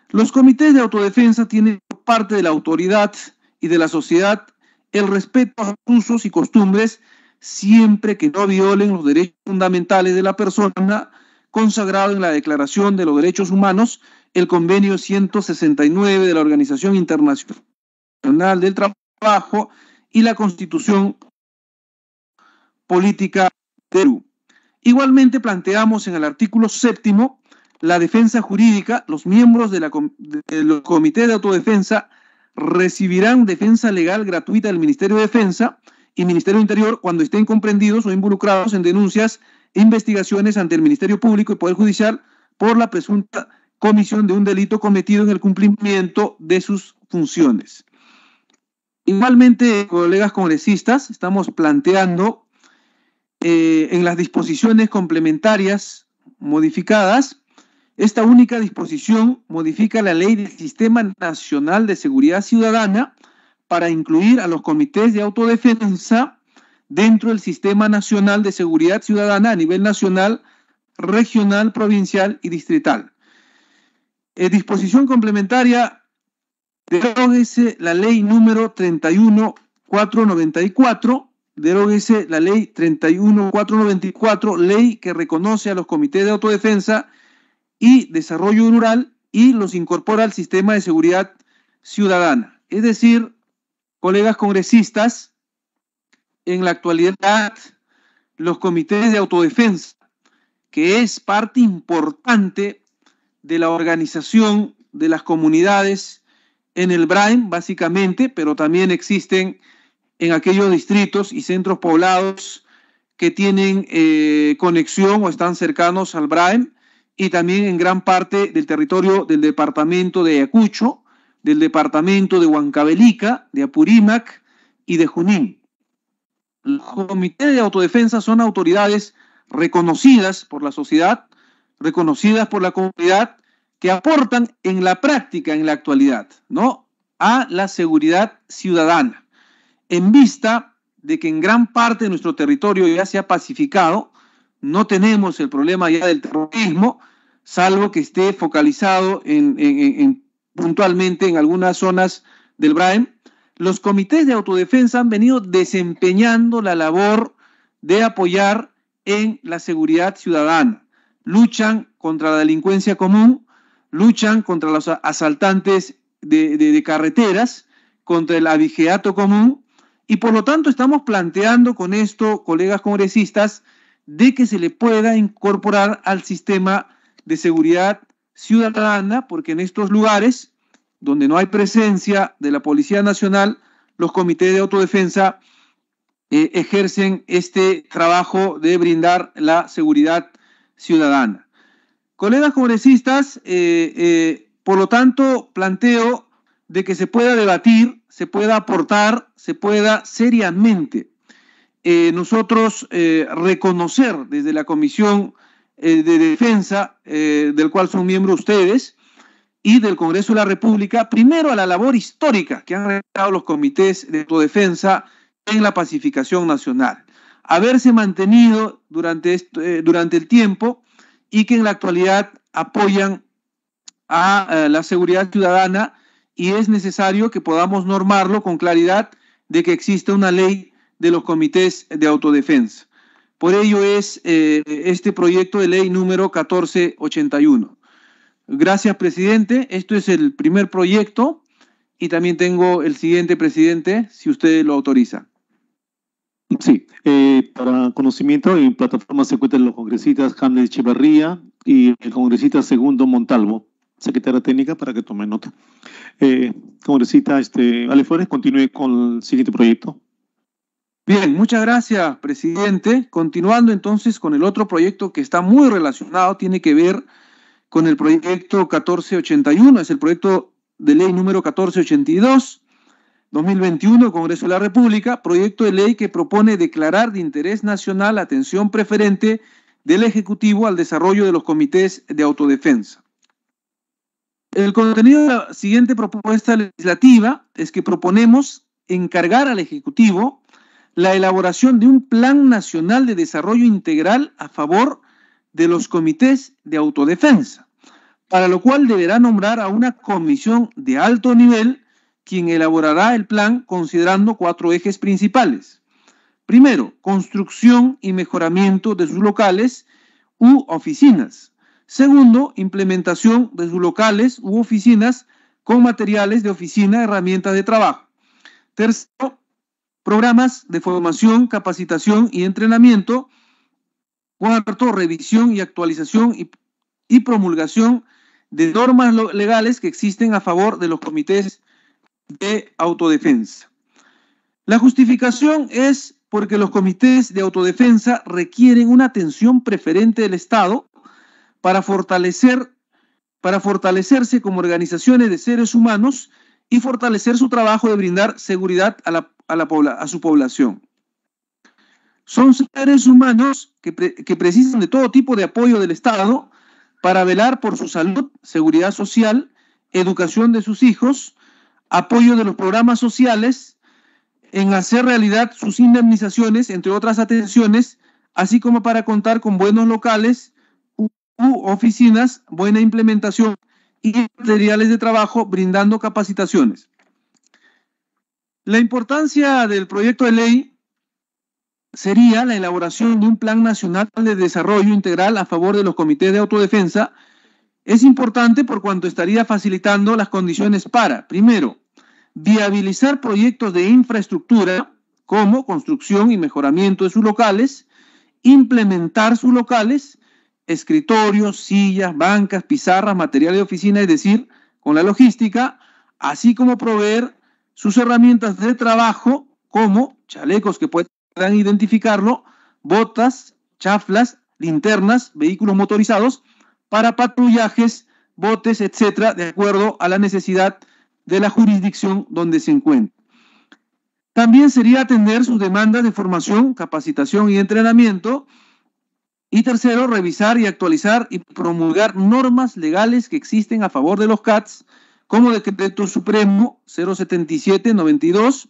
Los comités de autodefensa tienen por parte de la autoridad y de la sociedad el respeto a los usos y costumbres siempre que no violen los derechos fundamentales de la persona consagrado en la Declaración de los Derechos Humanos, el Convenio 169 de la Organización Internacional del Trabajo y la Constitución Política de Perú. Igualmente planteamos en el artículo 7 la defensa jurídica. Los miembros de los comités de autodefensa recibirán defensa legal gratuita del Ministerio de Defensa y Ministerio de Interior cuando estén comprendidos o involucrados en denuncias e investigaciones ante el Ministerio Público y Poder Judicial por la presunta comisión de un delito cometido en el cumplimiento de sus funciones. Igualmente, colegas congresistas, estamos planteando en las disposiciones complementarias modificadas, esta única disposición modifica la Ley del Sistema Nacional de Seguridad Ciudadana para incluir a los comités de autodefensa dentro del Sistema Nacional de Seguridad Ciudadana a nivel nacional, regional, provincial y distrital. Disposición complementaria, deróguese la ley número 31494, deróguese la ley 31494, ley que reconoce a los comités de autodefensa y desarrollo rural y los incorpora al sistema de seguridad ciudadana. Es decir, colegas congresistas, en la actualidad los comités de autodefensa, que es parte importante de la organización de las comunidades en el BRAIM, básicamente, pero también existen en aquellos distritos y centros poblados que tienen conexión o están cercanos al BRAIM, y también en gran parte del territorio del departamento de Ayacucho, del departamento de Huancavelica, de Apurímac y de Junín. Los comités de autodefensa son autoridades reconocidas por la sociedad, reconocidas por la comunidad, que aportan en la práctica, en la actualidad, ¿no?, a la seguridad ciudadana, en vista de que en gran parte de nuestro territorio ya se ha pacificado. No tenemos el problema ya del terrorismo, salvo que esté focalizado puntualmente en algunas zonas del BRAIM. Los comités de autodefensa han venido desempeñando la labor de apoyar en la seguridad ciudadana. Luchan contra la delincuencia común, luchan contra los asaltantes de carreteras, contra el abigeato común, y por lo tanto estamos planteando con esto, colegas congresistas, de que se le pueda incorporar al sistema de seguridad ciudadana, porque en estos lugares donde no hay presencia de la Policía Nacional, los comités de autodefensa ejercen este trabajo de brindar la seguridad ciudadana. Colegas congresistas, por lo tanto, planteo de que se pueda debatir, se pueda aportar, se pueda seriamente nosotros reconocer desde la Comisión de Defensa, del cual son miembros ustedes, y del Congreso de la República, primero a la labor histórica que han realizado los comités de autodefensa en la pacificación nacional, haberse mantenido durante el tiempo y que en la actualidad apoyan a la seguridad ciudadana, y es necesario que podamos normarlo con claridad de que existe una ley de los comités de autodefensa. Por ello es este proyecto de ley número 1481. Gracias, presidente. Esto es el primer proyecto y también tengo el siguiente, presidente, si usted lo autoriza. Sí, para conocimiento, en plataforma se encuentran los congresistas Hamlet Echeverría, y el congresista Segundo Montalvo, secretaria técnica, para que tome nota. Congresista Ale Flores, continúe con el siguiente proyecto. Bien, muchas gracias, presidente. Continuando entonces con el otro proyecto que está muy relacionado, tiene que ver con el proyecto 1481, es el proyecto de ley número 1482, 2021, Congreso de la República, proyecto de ley que propone declarar de interés nacional la atención preferente del Ejecutivo al desarrollo de los comités de autodefensa. El contenido de la siguiente propuesta legislativa es que proponemos encargar al Ejecutivo la elaboración de un plan nacional de desarrollo integral a favor de los comités de autodefensa, para lo cual deberá nombrar a una comisión de alto nivel quien elaborará el plan considerando 4 ejes principales. Primero, construcción y mejoramiento de sus locales u oficinas. Segundo, implementación de sus locales u oficinas con materiales de oficina, herramientas de trabajo. Tercero, programas de formación, capacitación y entrenamiento. Cuarto, revisión y actualización y promulgación de normas legales que existen a favor de los comités de autodefensa. La justificación es porque los comités de autodefensa requieren una atención preferente del Estado para fortalecerse como organizaciones de seres humanos y fortalecer su trabajo de brindar seguridad a su población. Son seres humanos que precisan de todo tipo de apoyo del Estado para velar por su salud, seguridad social, educación de sus hijos, apoyo de los programas sociales, en hacer realidad sus indemnizaciones, entre otras atenciones, así como para contar con buenos locales u oficinas, buena implementación y materiales de trabajo, brindando capacitaciones. La importancia del proyecto de ley sería la elaboración de un plan nacional de desarrollo integral a favor de los comités de autodefensa. Es importante por cuanto estaría facilitando las condiciones para, primero, viabilizar proyectos de infraestructura como construcción y mejoramiento de sus locales, implementar sus locales, escritorios, sillas, bancas, pizarras, materiales de oficina, es decir, con la logística, así como proveer sus herramientas de trabajo como chalecos que puedan identificarlo, botas, chaflas, linternas, vehículos motorizados para patrullajes, botes, etcétera, de acuerdo a la necesidad de la jurisdicción donde se encuentre. También sería atender sus demandas de formación, capacitación y entrenamiento. Y tercero, revisar y actualizar y promulgar normas legales que existen a favor de los CATS, como Decreto Supremo 077-92,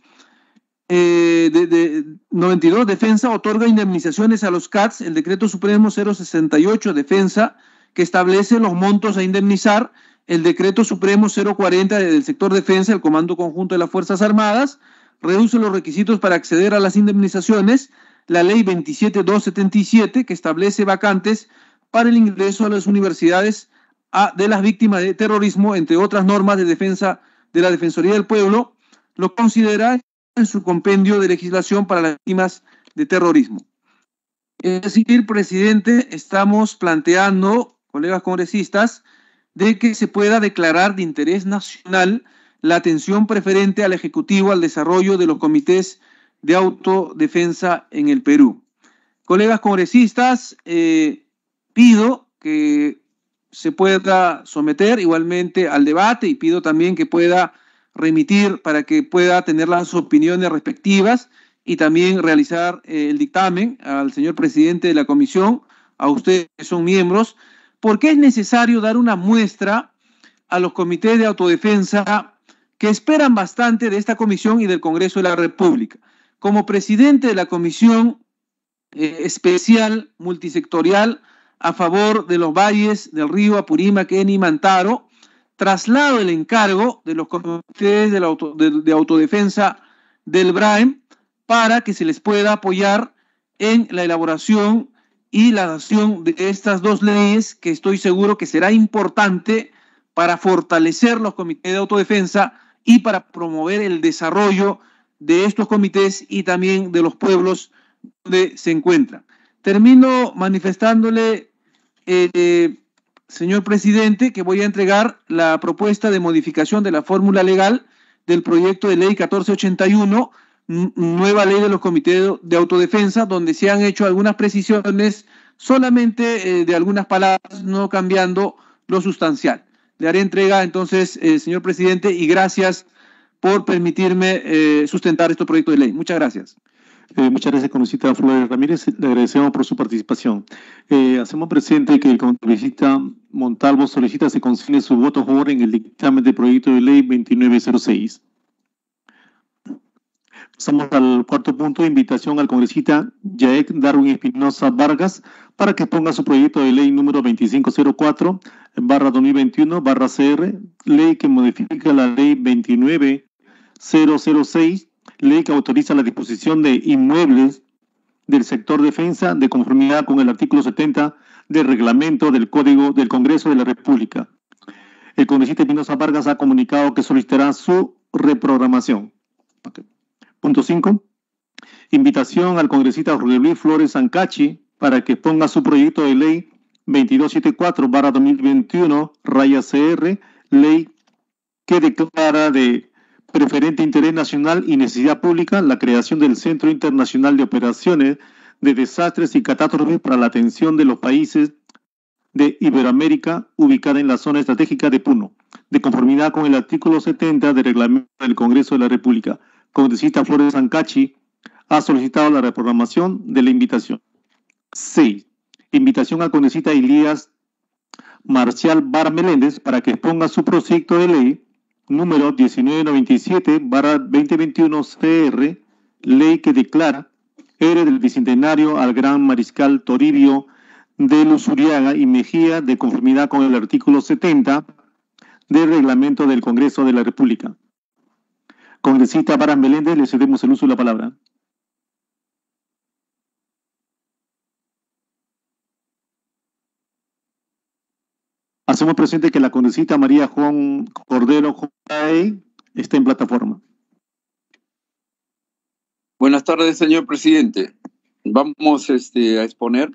92, Defensa otorga indemnizaciones a los CATS, el Decreto Supremo 068, Defensa, que establece los montos a indemnizar, el Decreto Supremo 040 del sector defensa, el Comando Conjunto de las Fuerzas Armadas, reduce los requisitos para acceder a las indemnizaciones, la Ley 27277, que establece vacantes para el ingreso a las universidades de las víctimas de terrorismo, entre otras normas de defensa de la Defensoría del Pueblo, lo considera en su compendio de legislación para las víctimas de terrorismo. Es decir, presidente, estamos planteando, colegas congresistas, de que se pueda declarar de interés nacional la atención preferente al Ejecutivo al desarrollo de los comités de autodefensa en el Perú. Colegas congresistas, pido que se pueda someter igualmente al debate y pido también que pueda remitir para que pueda tener las opiniones respectivas y también realizar el dictamen al señor presidente de la comisión, a ustedes que son miembros, porque es necesario dar una muestra a los comités de autodefensa que esperan bastante de esta comisión y del Congreso de la República. Como presidente de la Comisión Especial Multisectorial a favor de los valles del río Apurímac, Eni y Mantaro, traslado el encargo de los comités de autodefensa del BRAEM para que se les pueda apoyar en la elaboración y la adopción de estas dos leyes que estoy seguro que será importante para fortalecer los comités de autodefensa y para promover el desarrollo de estos comités y también de los pueblos donde se encuentran. Termino manifestándole señor presidente, que voy a entregar la propuesta de modificación de la fórmula legal del proyecto de ley 1481, nueva ley de los comités de autodefensa, donde se han hecho algunas precisiones solamente de algunas palabras, no cambiando lo sustancial. Le haré entrega entonces, señor presidente, y gracias por permitirme sustentar este proyecto de ley. Muchas gracias. Muchas gracias, congresista Flores Ramírez. Le agradecemos por su participación. Hacemos presente que el congresista Montalvo solicita se consigne su voto a favor en el dictamen del proyecto de ley 2906. Pasamos al cuarto punto, invitación al congresista Yaek Darwin Espinosa Vargas para que exponga su proyecto de ley número 2504/2021/CR, ley que modifica la ley 29006, ley que autoriza la disposición de inmuebles del sector defensa de conformidad con el artículo 70 del reglamento del Código del Congreso de la República. El congresista Espinosa Vargas ha comunicado que solicitará su reprogramación. Okay. Punto 5. Invitación al congresista Jorge Luis Flores Ancachi para que exponga su proyecto de ley 2274/2021/CR, ley que declara de preferente interés nacional y necesidad pública la creación del Centro Internacional de Operaciones de Desastres y Catástrofes para la atención de los países de Iberoamérica, ubicada en la zona estratégica de Puno, de conformidad con el artículo 70 del reglamento del Congreso de la República. Congresista Flores Ancachi ha solicitado la reprogramación de la invitación. 6. Invitación al congresista Elías Marcial Bar Meléndez para que exponga su proyecto de ley número 1997/2021 CR, ley que declara héroe del Bicentenario al Gran Mariscal Toribio de Luzuriaga y Mejía, de conformidad con el artículo 70 del reglamento del Congreso de la República. Congresista Baran Meléndez, le cedemos el uso de la palabra. Hacemos presente que la congresista María Juan Cordero Jai está en plataforma. Buenas tardes, señor presidente. Vamos a exponer.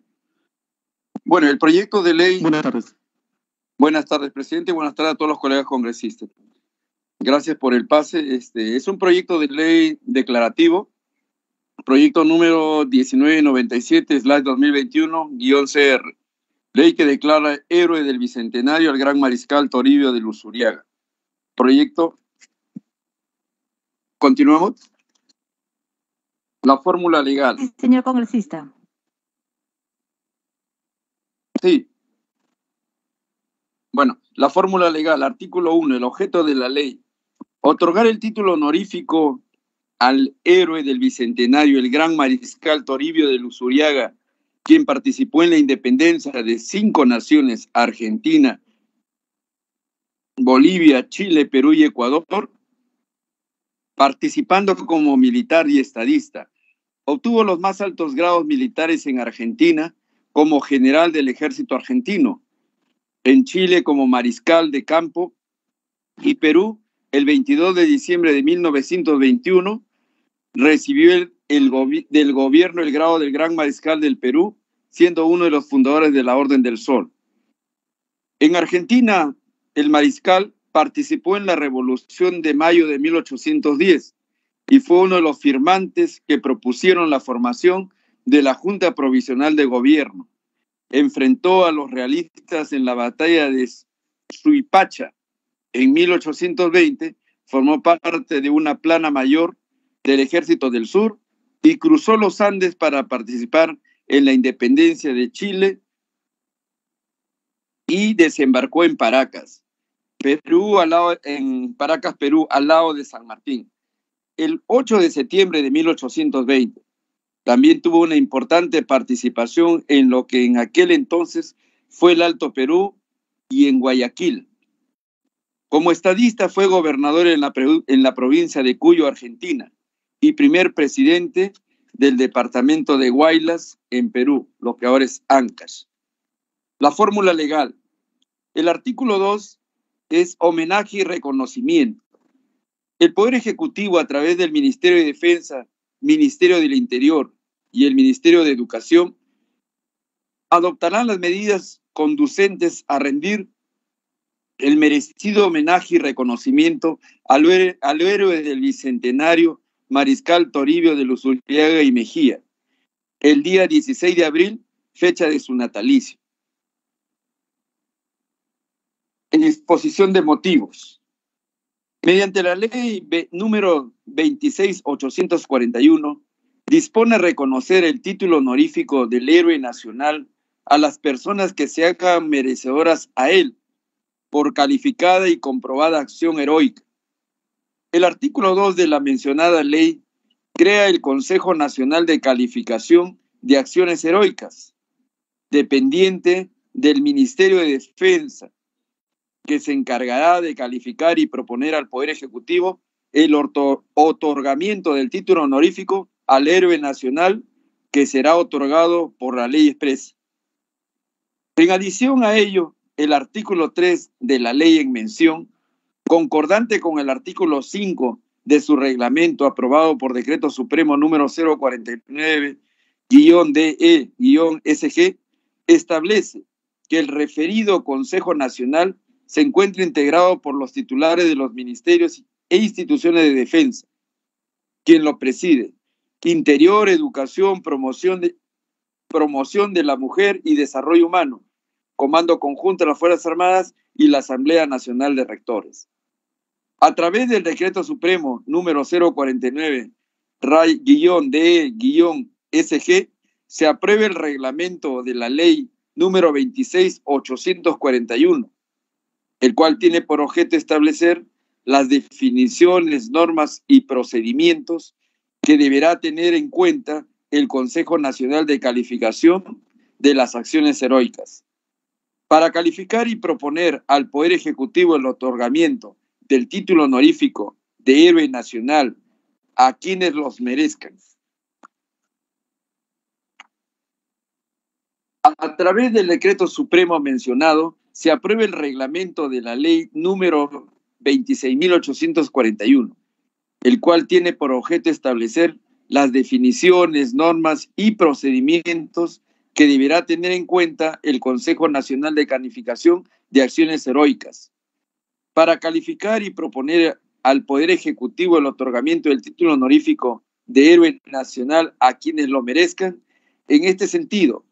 Bueno, el proyecto de ley... Buenas tardes. Buenas tardes, presidente. Buenas tardes a todos los colegas congresistas. Gracias por el pase. Es un proyecto de ley declarativo, proyecto número 1997/2021-CR, ley que declara héroe del Bicentenario al Gran Mariscal Toribio de Luzuriaga. Proyecto. Continuamos. La fórmula legal. Señor congresista. Sí. Bueno, la fórmula legal, artículo 1, el objeto de la ley. Otorgar el título honorífico al héroe del Bicentenario, el Gran Mariscal Toribio de Luzuriaga, quien participó en la independencia de 5 naciones, Argentina, Bolivia, Chile, Perú y Ecuador, participando como militar y estadista. Obtuvo los más altos grados militares en Argentina como general del ejército argentino, en Chile como mariscal de campo y Perú, el 22 de diciembre de 1921, recibió del gobierno el grado del Gran Mariscal del Perú, siendo uno de los fundadores de la Orden del Sol. En Argentina, el mariscal participó en la Revolución de Mayo de 1810 y fue uno de los firmantes que propusieron la formación de la Junta Provisional de Gobierno. Enfrentó a los realistas en la batalla de Suipacha. En 1820 formó parte de una plana mayor del Ejército del Sur y cruzó los Andes para participar en la independencia de Chile y desembarcó en Paracas, Perú, al lado de San Martín. El 8 de septiembre de 1820 también tuvo una importante participación en lo que en aquel entonces fue el Alto Perú y en Guayaquil. Como estadista fue gobernador en la provincia de Cuyo, Argentina, y primer presidente del departamento de Huaylas en Perú, lo que ahora es Ancash. La fórmula legal. El artículo 2 es homenaje y reconocimiento. El Poder Ejecutivo, a través del Ministerio de Defensa, Ministerio del Interior y el Ministerio de Educación, adoptarán las medidas conducentes a rendir el merecido homenaje y reconocimiento al héroe del Bicentenario, Mariscal Toribio de Luzuriaga y Mejía, el día 16 de abril, fecha de su natalicio. En exposición de motivos. Mediante la ley número 26.841, dispone reconocer el título honorífico del héroe nacional a las personas que se hagan merecedoras a él por calificada y comprobada acción heroica. El artículo 2 de la mencionada ley crea el Consejo Nacional de Calificación de Acciones Heroicas, dependiente del Ministerio de Defensa, que se encargará de calificar y proponer al Poder Ejecutivo el otorgamiento del título honorífico al héroe nacional, que será otorgado por la ley expresa. En adición a ello, el artículo 3 de la ley en mención, concordante con el artículo 5 de su reglamento aprobado por Decreto Supremo número 049-DE-SG, establece que el referido Consejo Nacional se encuentra integrado por los titulares de los ministerios e instituciones de defensa, quien lo preside: Interior, Educación, Promoción de la Mujer y Desarrollo Humano, Comando Conjunto de las Fuerzas Armadas y la Asamblea Nacional de Rectores. A través del Decreto Supremo número 049-DE-SG, se aprueba el reglamento de la ley número 26.841, el cual tiene por objeto establecer las definiciones, normas y procedimientos que deberá tener en cuenta el Consejo Nacional de Calificación de las Acciones Heroicas. Para calificar y proponer al Poder Ejecutivo el otorgamiento del título honorífico de héroe nacional a quienes los merezcan. A través del decreto supremo mencionado, se aprueba el reglamento de la ley número 26.841, el cual tiene por objeto establecer las definiciones, normas y procedimientos que deberá tener en cuenta el Consejo Nacional de Calificación de Acciones Heroicas. Para calificar y proponer al Poder Ejecutivo el otorgamiento del título honorífico de héroe nacional a quienes lo merezcan, en este sentido,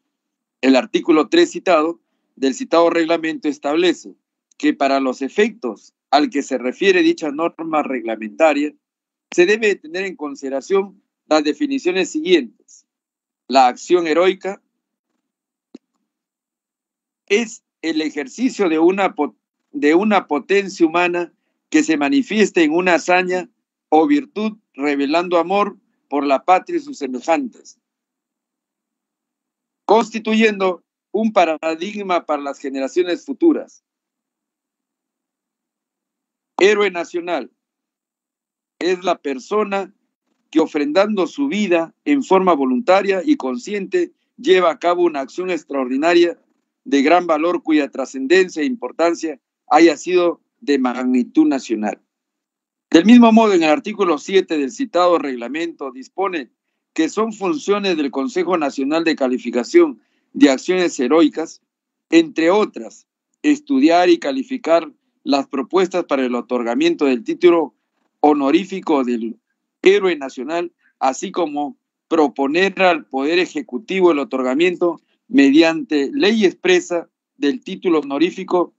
el artículo 3 citado del citado reglamento establece que para los efectos al que se refiere dicha norma reglamentaria, se debe tener en consideración las definiciones siguientes. La acción heroica es el ejercicio de una potencia humana que se manifieste en una hazaña o virtud revelando amor por la patria y sus semejantes, constituyendo un paradigma para las generaciones futuras. Héroe nacional es la persona que, ofrendando su vida en forma voluntaria y consciente, lleva a cabo una acción extraordinaria de gran valor cuya trascendencia e importancia haya sido de magnitud nacional. Del mismo modo, en el artículo 7 del citado reglamento dispone que son funciones del Consejo Nacional de Calificación de Acciones Heroicas, entre otras, estudiar y calificar las propuestas para el otorgamiento del título honorífico del héroe nacional, así como proponer al Poder Ejecutivo el otorgamiento mediante ley expresa del título honorífico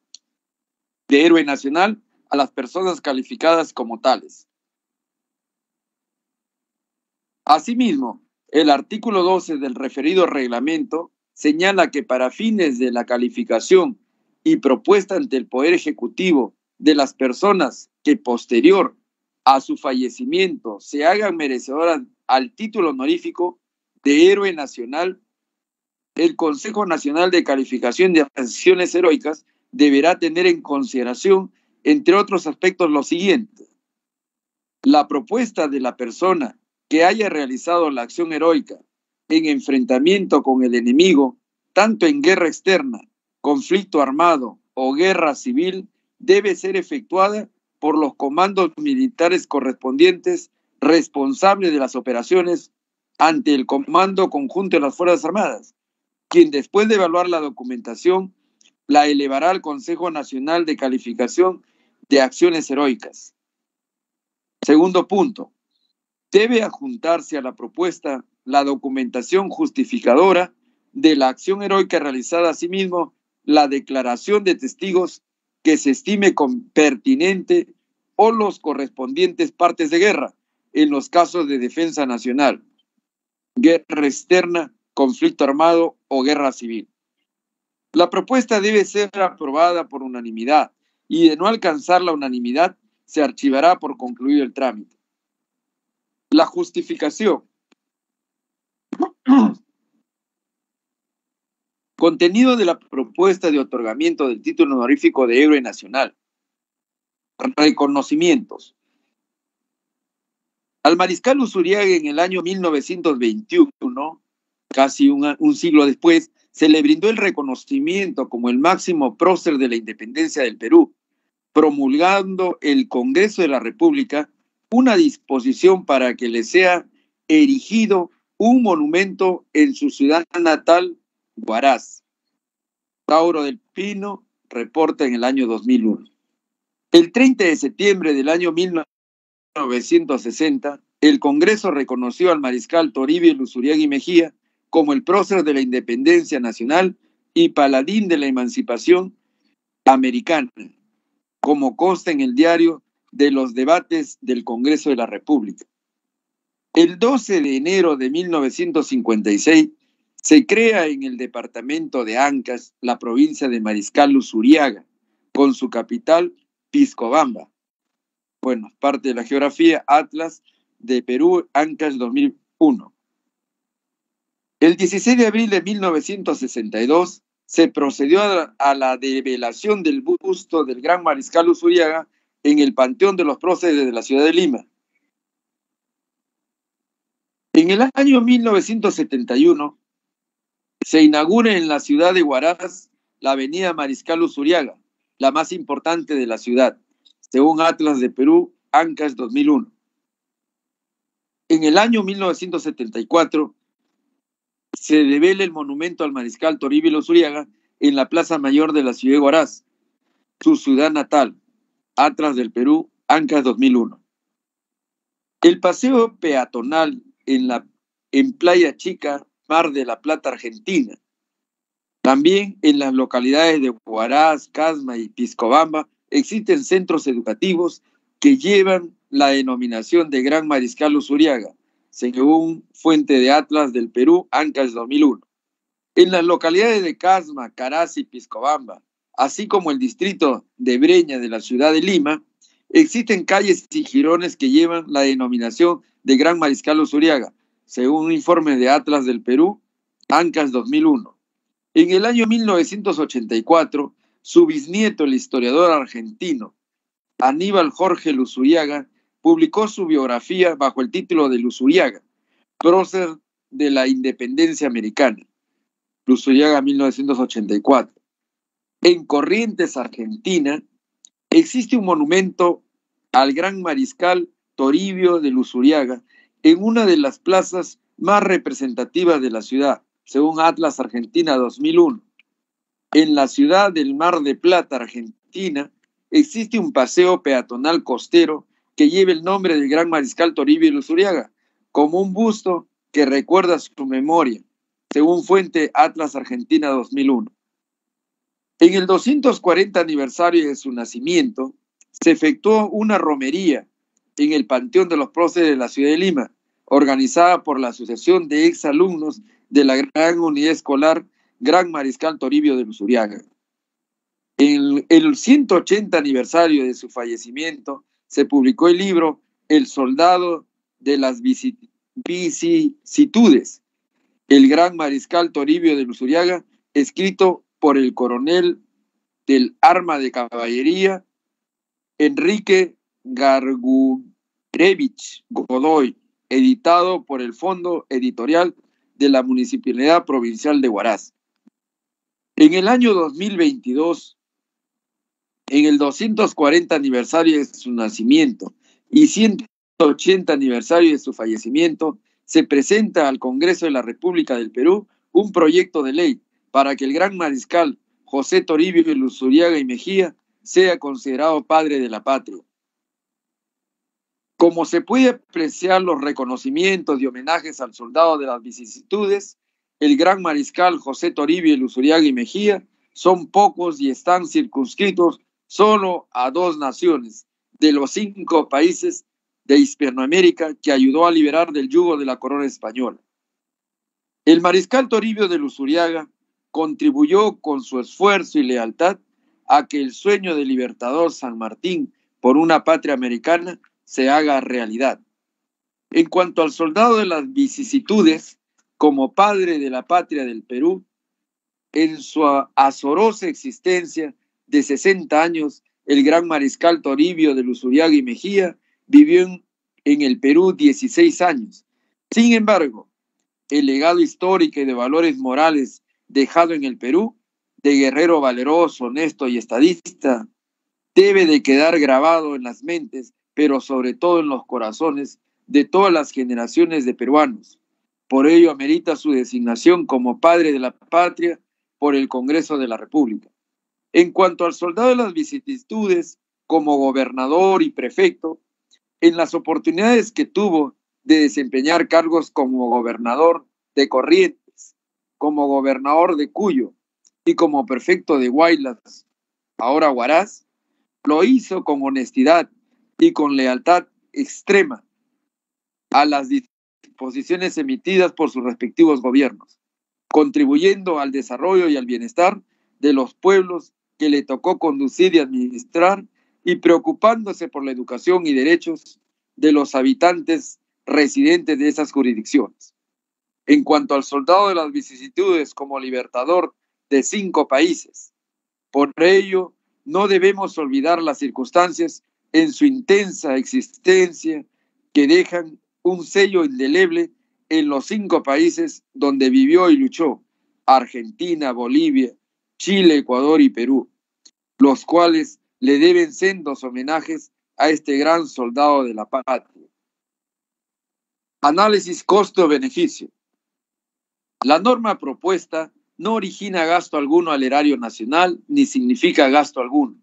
de héroe nacional a las personas calificadas como tales. Asimismo, el artículo 12 del referido reglamento señala que para fines de la calificación y propuesta ante el Poder Ejecutivo de las personas que posterior a su fallecimiento se hagan merecedoras al título honorífico de héroe nacional, el Consejo Nacional de Calificación de Acciones Heroicas deberá tener en consideración, entre otros aspectos, lo siguiente: la propuesta de la persona que haya realizado la acción heroica en enfrentamiento con el enemigo, tanto en guerra externa, conflicto armado o guerra civil, debe ser efectuada por los comandos militares correspondientes responsables de las operaciones ante el Comando Conjunto de las Fuerzas Armadas, quien después de evaluar la documentación la elevará al Consejo Nacional de Calificación de Acciones Heroicas. Segundo punto, debe adjuntarse a la propuesta la documentación justificadora de la acción heroica realizada, asimismo la declaración de testigos que se estime pertinente o los correspondientes partes de guerra en los casos de defensa nacional, guerra externa, conflicto armado o guerra civil. La propuesta debe ser aprobada por unanimidad y de no alcanzar la unanimidad se archivará por concluido el trámite. La justificación. Contenido de la propuesta de otorgamiento del título honorífico de héroe nacional. Reconocimientos. Al mariscal Luzuriaga en el año 1921, casi un siglo después, se le brindó el reconocimiento como el máximo prócer de la independencia del Perú, promulgando el Congreso de la República una disposición para que le sea erigido un monumento en su ciudad natal, Huaraz. Tauro del Pino reporta en el año 2001. El 30 de septiembre del año 1960, el Congreso reconoció al mariscal Toribio Luzuriaga y Mejía como el prócer de la independencia nacional y paladín de la emancipación americana, como consta en el diario de los debates del Congreso de la República. El 12 de enero de 1956 se crea en el departamento de Ancash la provincia de Mariscal Luzuriaga, con su capital Piscobamba. Bueno, parte de la geografía, Atlas de Perú, Ancash 2001. El 16 de abril de 1962 se procedió a la develación del busto del gran mariscal Luzuriaga en el Panteón de los Próceres de la ciudad de Lima. En el año 1971 se inaugura en la ciudad de Huaraz la avenida Mariscal Luzuriaga, la más importante de la ciudad, según Atlas de Perú, Ancash 2001. En el año 1974 se devela el monumento al mariscal Toribio Luzuriaga en la Plaza Mayor de la ciudad de Huaraz, su ciudad natal, Atlas del Perú, Ancash 2001. El paseo peatonal en Playa Chica, Mar de la Plata, Argentina. También en las localidades de Huaraz, Casma y Piscobamba existen centros educativos que llevan la denominación de Gran Mariscal Luzuriaga, según fuente de Atlas del Perú, Ancash 2001. En las localidades de Casma, Caraz y Piscobamba, así como el distrito de Breña de la ciudad de Lima, existen calles y jirones que llevan la denominación de Gran Mariscal Luzuriaga, según un informe de Atlas del Perú, Ancash 2001. En el año 1984, su bisnieto, el historiador argentino Aníbal Jorge Luzuriaga, publicó su biografía bajo el título de Luzuriaga, prócer de la independencia americana. Luzuriaga, 1984. En Corrientes, Argentina, existe un monumento al gran mariscal Toribio de Luzuriaga en una de las plazas más representativas de la ciudad, según Atlas Argentina 2001. En la ciudad del Mar de Plata, Argentina, existe un paseo peatonal costero que lleva el nombre del gran mariscal Toribio Luzuriaga, como un busto que recuerda su memoria, según fuente Atlas Argentina 2001. En el 240 aniversario de su nacimiento, se efectuó una romería en el Panteón de los Próceres de la ciudad de Lima, organizada por la Asociación de Exalumnos de la Gran Unidad Escolar Gran Mariscal Toribio de Luzuriaga. En el 180 aniversario de su fallecimiento, se publicó el libro El soldado de las vicisitudes, el gran mariscal Toribio de Luzuriaga, escrito por el coronel del arma de caballería Enrique Gargurevich Godoy, editado por el Fondo Editorial de la Municipalidad Provincial de Huaraz. En el año 2022, en el 240 aniversario de su nacimiento y 180 aniversario de su fallecimiento, se presenta al Congreso de la República del Perú un proyecto de ley para que el gran mariscal José Toribio Luzuriaga y Mejía sea considerado padre de la patria. Como se puede apreciar los reconocimientos y homenajes al soldado de las vicisitudes, el gran mariscal José Toribio Luzuriaga y Mejía son pocos y están circunscritos solo a 2 naciones de los 5 países de Hispanoamérica que ayudó a liberar del yugo de la corona española. El mariscal Toribio de Luzuriaga contribuyó con su esfuerzo y lealtad a que el sueño del libertador San Martín por una patria americana se haga realidad. En cuanto al soldado de las vicisitudes, como padre de la patria del Perú, en su azorosa existencia de 60 años, el gran mariscal Toribio de Luzuriaga y Mejía vivió en el Perú 16 años. Sin embargo, el legado histórico y de valores morales dejado en el Perú, de guerrero valeroso, honesto y estadista, debe de quedar grabado en las mentes, pero sobre todo en los corazones de todas las generaciones de peruanos. Por ello amerita su designación como padre de la patria por el Congreso de la República. En cuanto al soldado de las vicisitudes, como gobernador y prefecto, en las oportunidades que tuvo de desempeñar cargos como gobernador de Corrientes, como gobernador de Cuyo y como prefecto de Huaylas, ahora Huaraz, lo hizo con honestidad y con lealtad extrema a las disposiciones emitidas por sus respectivos gobiernos, contribuyendo al desarrollo y al bienestar de los pueblos que le tocó conducir y administrar, y preocupándose por la educación y derechos de los habitantes residentes de esas jurisdicciones. En cuanto al soldado de las vicisitudes como libertador de 5 países, por ello no debemos olvidar las circunstancias en su intensa existencia que dejan un sello indeleble en los 5 países donde vivió y luchó: Argentina, Bolivia, Chile, Ecuador y Perú, los cuales le deben sendos homenajes a este gran soldado de la patria. Análisis costo-beneficio. La norma propuesta no origina gasto alguno al erario nacional ni significa gasto alguno.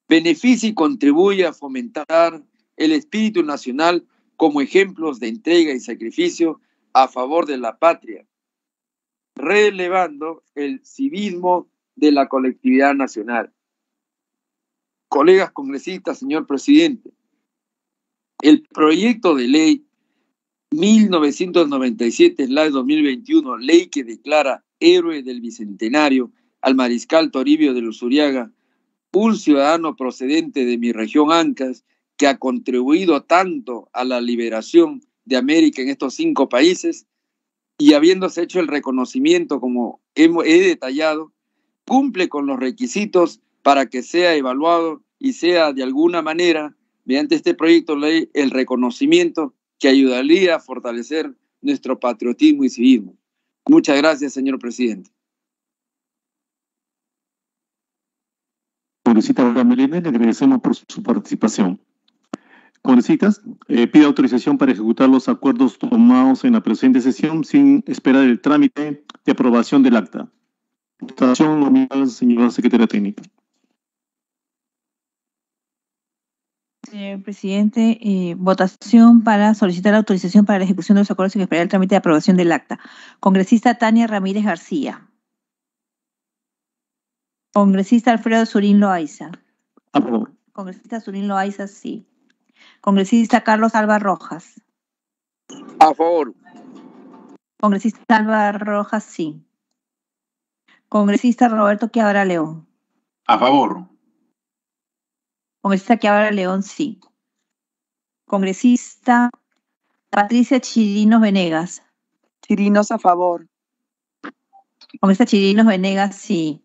Beneficia y contribuye a fomentar el espíritu nacional como ejemplos de entrega y sacrificio a favor de la patria, relevando el civismo de la colectividad nacional. Colegas congresistas, señor presidente, el proyecto de ley 1997/2021, ley que declara héroe del Bicentenario al mariscal Toribio de Luzuriaga, un ciudadano procedente de mi región Ancas, que ha contribuido tanto a la liberación de América en estos 5 países, y habiéndose hecho el reconocimiento como he detallado, cumple con los requisitos para que sea evaluado y sea de alguna manera, mediante este proyecto de ley, el reconocimiento que ayudaría a fortalecer nuestro patriotismo y civismo. Muchas gracias, señor presidente. Congresista Olga Melena, le agradecemos por su participación. Congresistas, pide autorización para ejecutar los acuerdos tomados en la presente sesión sin esperar el trámite de aprobación del acta. Votación nominal, señora secretaria técnica. Señor presidente, votación para solicitar la autorización para la ejecución de los acuerdos sin esperar el trámite de aprobación del acta. Congresista Tania Ramírez García. Congresista Alfredo Surín Loaiza. A favor. Congresista Surín Loaiza, sí. Congresista Carlos Alba Rojas. A favor. Congresista Alba Rojas, sí. Congresista Roberto Quiabra León. A favor. Congresista Quiabra León, sí. Congresista Patricia Chirinos Venegas. Chirinos a favor. Congresista Chirinos Venegas, sí.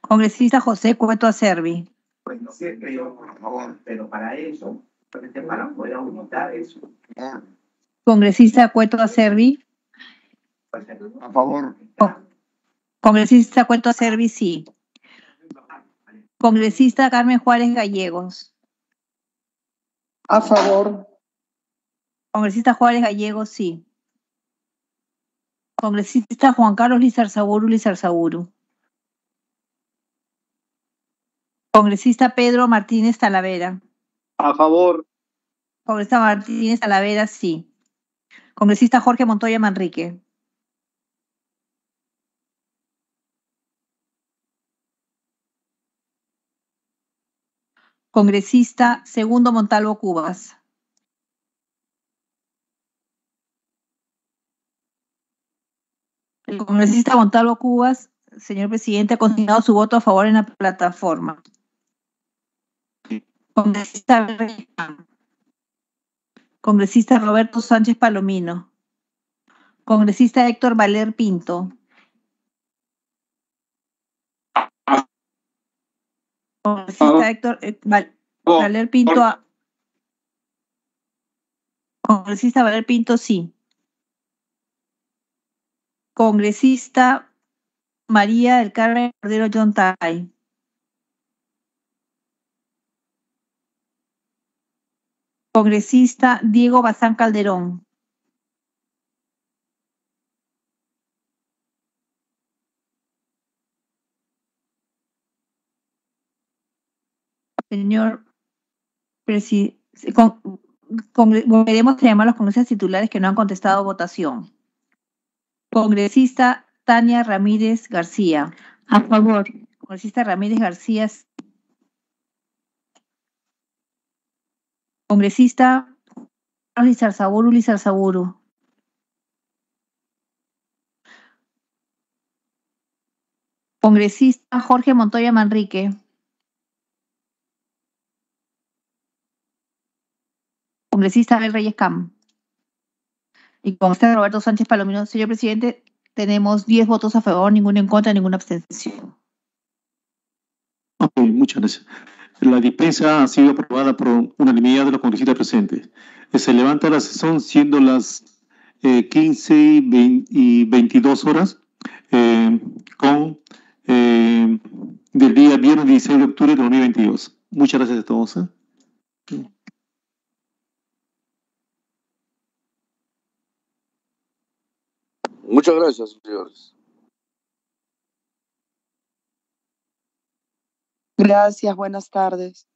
Congresista José Cueto Acerbi. Pues no sé, por favor, pero para eso, para poder aumentar eso. Congresista Cueto Acerbi. A favor. Congresista Cueto Acerbi, sí. Congresista Carmen Juárez Gallegos. A favor. Congresista Juárez Gallegos, sí. Congresista Juan Carlos Lizarzaburu. Congresista Pedro Martínez Talavera. A favor. Congresista Martínez Talavera, sí. Congresista Jorge Montoya Manrique. Congresista Segundo Montalvo Cubas. El congresista Montalvo Cubas, señor presidente, ha consignado su voto a favor en la plataforma. Congresista Reyes Cam. Congresista Roberto Sánchez Palomino. Congresista Héctor Valer Pinto. Congresista Héctor Valer Pinto. Congresista Valer Pinto, sí. Congresista María del Carmen Cordero Yontay. Congresista Diego Bazán Calderón. Señor presidente, volveremos a llamar a los congresistas titulares que no han contestado votación. Congresista Tania Ramírez García. A favor. Congresista Ramírez García. Congresista Lizarzaburu. Congresista Jorge Montoya Manrique. Congresista Abel Reyes Cam. Y congresista Roberto Sánchez Palomino. Señor presidente, tenemos 10 votos a favor, ninguno en contra, ninguna abstención. Ok, muchas gracias. La dispensa ha sido aprobada por unanimidad de los congresistas presentes. Se levanta la sesión siendo las 15 y 22 horas del día viernes 16 de octubre de 2022. Muchas gracias a todos. Muchas gracias, señores. Gracias, buenas tardes.